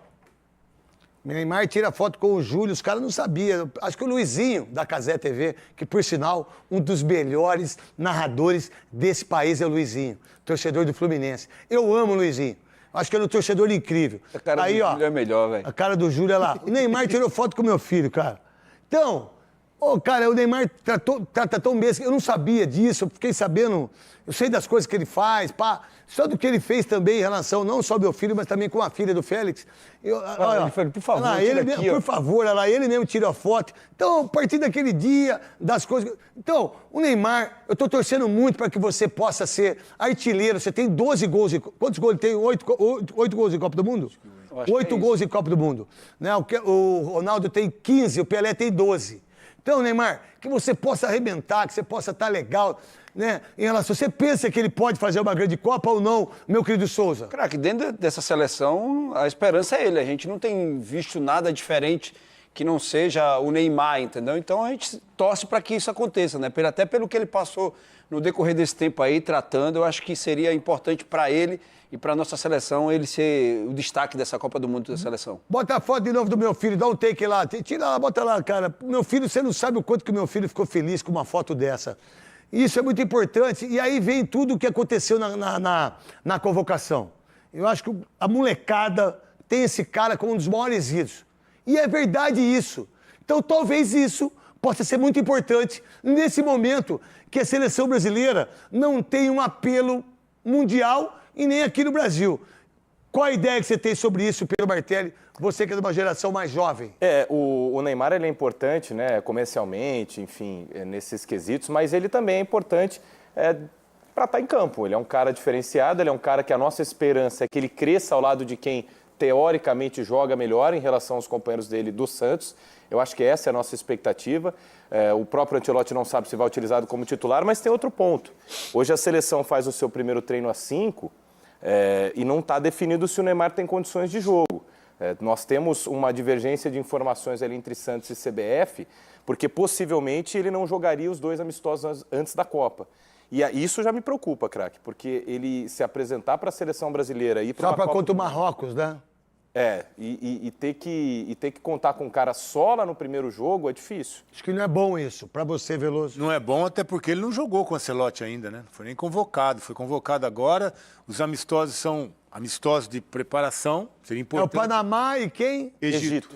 Neymar tira foto com o Júlio, os caras não sabiam. Acho que o Luizinho, da Cazé TV, que, por sinal, um dos melhores narradores desse país é o Luizinho, torcedor do Fluminense. Eu amo o Luizinho. Acho que ele é um torcedor incrível. A cara do Júlio é melhor, velho. A cara do Júlio é lá. O Neymar tirou foto com meu filho, cara. Então, cara, o Neymar trata tão bem. Eu não sabia disso, eu fiquei sabendo. Eu sei das coisas que ele faz, pá. Só do que ele fez também em relação, não só ao meu filho, mas também com a filha do Félix. Olha, por favor, olha lá, tira ele aqui, mesmo, ó. por favor, olha lá, ele mesmo tira a foto. Então, a partir daquele dia, das coisas... Então, o Neymar, eu tô torcendo muito para que você possa ser artilheiro. Você tem 12 gols. Quantos gols ele tem? 8 gols em Copa do Mundo? 8 gols em Copa do Mundo. Né? O Ronaldo tem 15, o Pelé tem 12. Então, Neymar, que você possa arrebentar, que você possa estar legal, né? Em relação, você pensa que ele pode fazer uma grande Copa ou não, meu querido Souza? Craque, dentro dessa seleção, a esperança é ele. A gente não tem visto nada diferente que não seja o Neymar, entendeu? Então a gente torce para que isso aconteça, né? Até pelo que ele passou no decorrer desse tempo aí, tratando, eu acho que seria importante para ele e para nossa seleção ele ser o destaque dessa Copa do Mundo da seleção. Bota a foto de novo do meu filho, dá um take lá. Tira lá, bota lá, cara. Meu filho, você não sabe o quanto que meu filho ficou feliz com uma foto dessa. Isso é muito importante. E aí vem tudo o que aconteceu na convocação. Eu acho que a molecada tem esse cara como um dos maiores ídolos. E é verdade isso. Então, talvez isso possa ser muito importante nesse momento que a seleção brasileira não tem um apelo mundial e nem aqui no Brasil. Qual a ideia que você tem sobre isso, Pedro Martelli? Você que é de uma geração mais jovem. O Neymar ele é importante, né, comercialmente, enfim, nesses quesitos, mas ele também é importante para estar em campo. Ele é um cara diferenciado, ele é um cara que a nossa esperança é que ele cresça ao lado de quem teoricamente joga melhor em relação aos companheiros dele do Santos. Eu acho que essa é a nossa expectativa. O próprio Ancelotti não sabe se vai utilizado como titular, mas tem outro ponto. Hoje a seleção faz o seu primeiro treino às 5 e não está definido se o Neymar tem condições de jogo. Nós temos uma divergência de informações ali entre Santos e CBF, porque possivelmente ele não jogaria os 2 amistosos antes da Copa. E isso já me preocupa, craque, porque ele se apresentar para a seleção brasileira e para só para contra o Marrocos, né? E ter que contar com um cara só lá no primeiro jogo é difícil. Acho que não é bom isso, para você, Veloso. Não é bom até porque ele não jogou com o Ancelotti ainda, né? Não foi nem convocado. Foi convocado agora. Os amistosos são amistosos de preparação. Seria importante. É o Panamá e quem? Egito.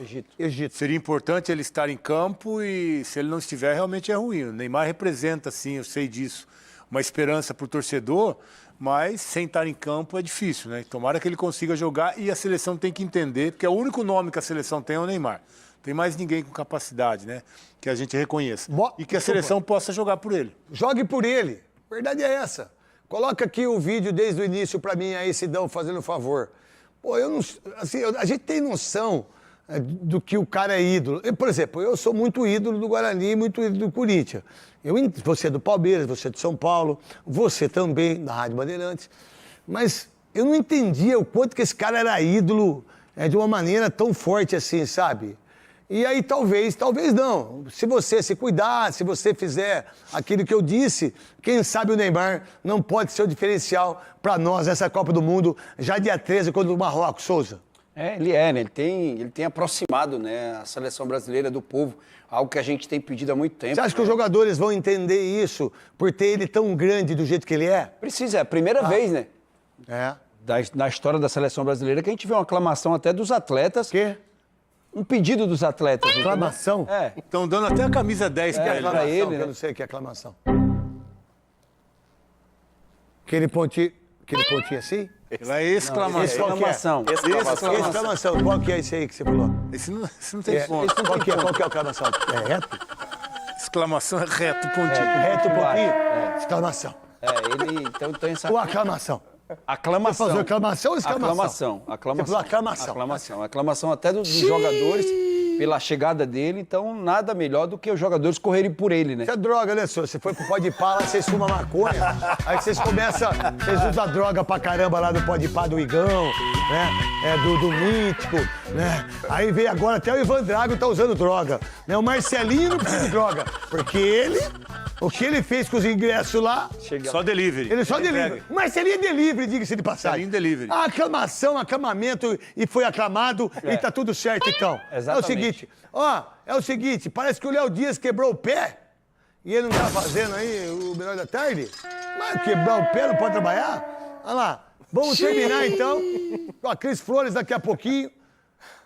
Seria importante ele estar em campo e se ele não estiver, realmente é ruim. O Neymar representa, sim, eu sei disso, uma esperança para o torcedor, mas sem estar em campo é difícil, né? Tomara que ele consiga jogar e a seleção tem que entender, porque é o único nome que a seleção tem é o Neymar. Tem mais ninguém com capacidade, né? Que a gente reconheça. E que a seleção possa jogar por ele. Jogue por ele. A verdade é essa. Coloca aqui o vídeo desde o início para mim aí, Sidão, fazendo um favor. Pô, eu não... Assim, a gente tem noção do que o cara é ídolo. Por exemplo, eu sou muito ídolo do Guarani, muito ídolo do Corinthians. Você é do Palmeiras, você é de São Paulo, você também, da Rádio Bandeirantes. Mas eu não entendia o quanto que esse cara era ídolo de uma maneira tão forte assim, sabe? E aí talvez não. Se você se cuidar, se você fizer aquilo que eu disse, quem sabe o Neymar não pode ser o diferencial para nós nessa Copa do Mundo, já dia 13 contra o Marrocos, Souza. Né? Ele tem aproximado, né, a seleção brasileira do povo, algo que a gente tem pedido há muito tempo. Você acha que os jogadores vão entender isso por ter ele tão grande do jeito que ele é? Precisa, é a primeira vez, né? Na história da seleção brasileira que a gente vê uma aclamação até dos atletas. Quê? Um pedido dos atletas. Aclamação? Estão dando até a camisa 10 para ele. Eu não sei o que é aclamação. Aquele pontinho assim? Ela é exclamação. Exclamação. Qual que é esse aí que você falou? Esse não tem ponto. Qual que é a aclamação? É reto? Exclamação é reto, pontinho. Reto, pontinho? Exclamação. Então tem essa... Ou aclamação? Aclamação. Você falou aclamação ou exclamação? Aclamação. Você falou aclamação. Aclamação até dos jogadores pela chegada dele, então nada melhor do que os jogadores correrem por ele, né? Isso é droga, né, senhor? Você foi pro Podpah lá, vocês fumam maconha, aí vocês usam droga pra caramba lá do Podpah do Igão, né? Do Mítico, né? Aí veio agora até o Ivan Drago tá usando droga, né? O Marcelinho não precisa de droga, porque o que ele fez com os ingressos lá... Só delivery. Ele só delivery. O Marcelinho é delivery, diga-se de passagem. Marcelinho delivery. A aclamação, aclamamento, e foi aclamado, e tá tudo certo, então. Exatamente. É o seguinte, parece que o Léo Dias quebrou o pé, e ele não tá fazendo aí o Melhor da Tarde. Mas quebrar o pé, não pode trabalhar? Olha lá, vamos terminar então, com a Cris Flores daqui a pouquinho.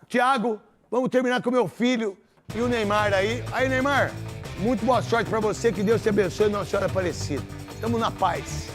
Thiago, vamos terminar com o meu filho e o Neymar aí. Aí, Neymar... Muito boa sorte pra você, que Deus te abençoe, Nossa Senhora Aparecida. Estamos na paz.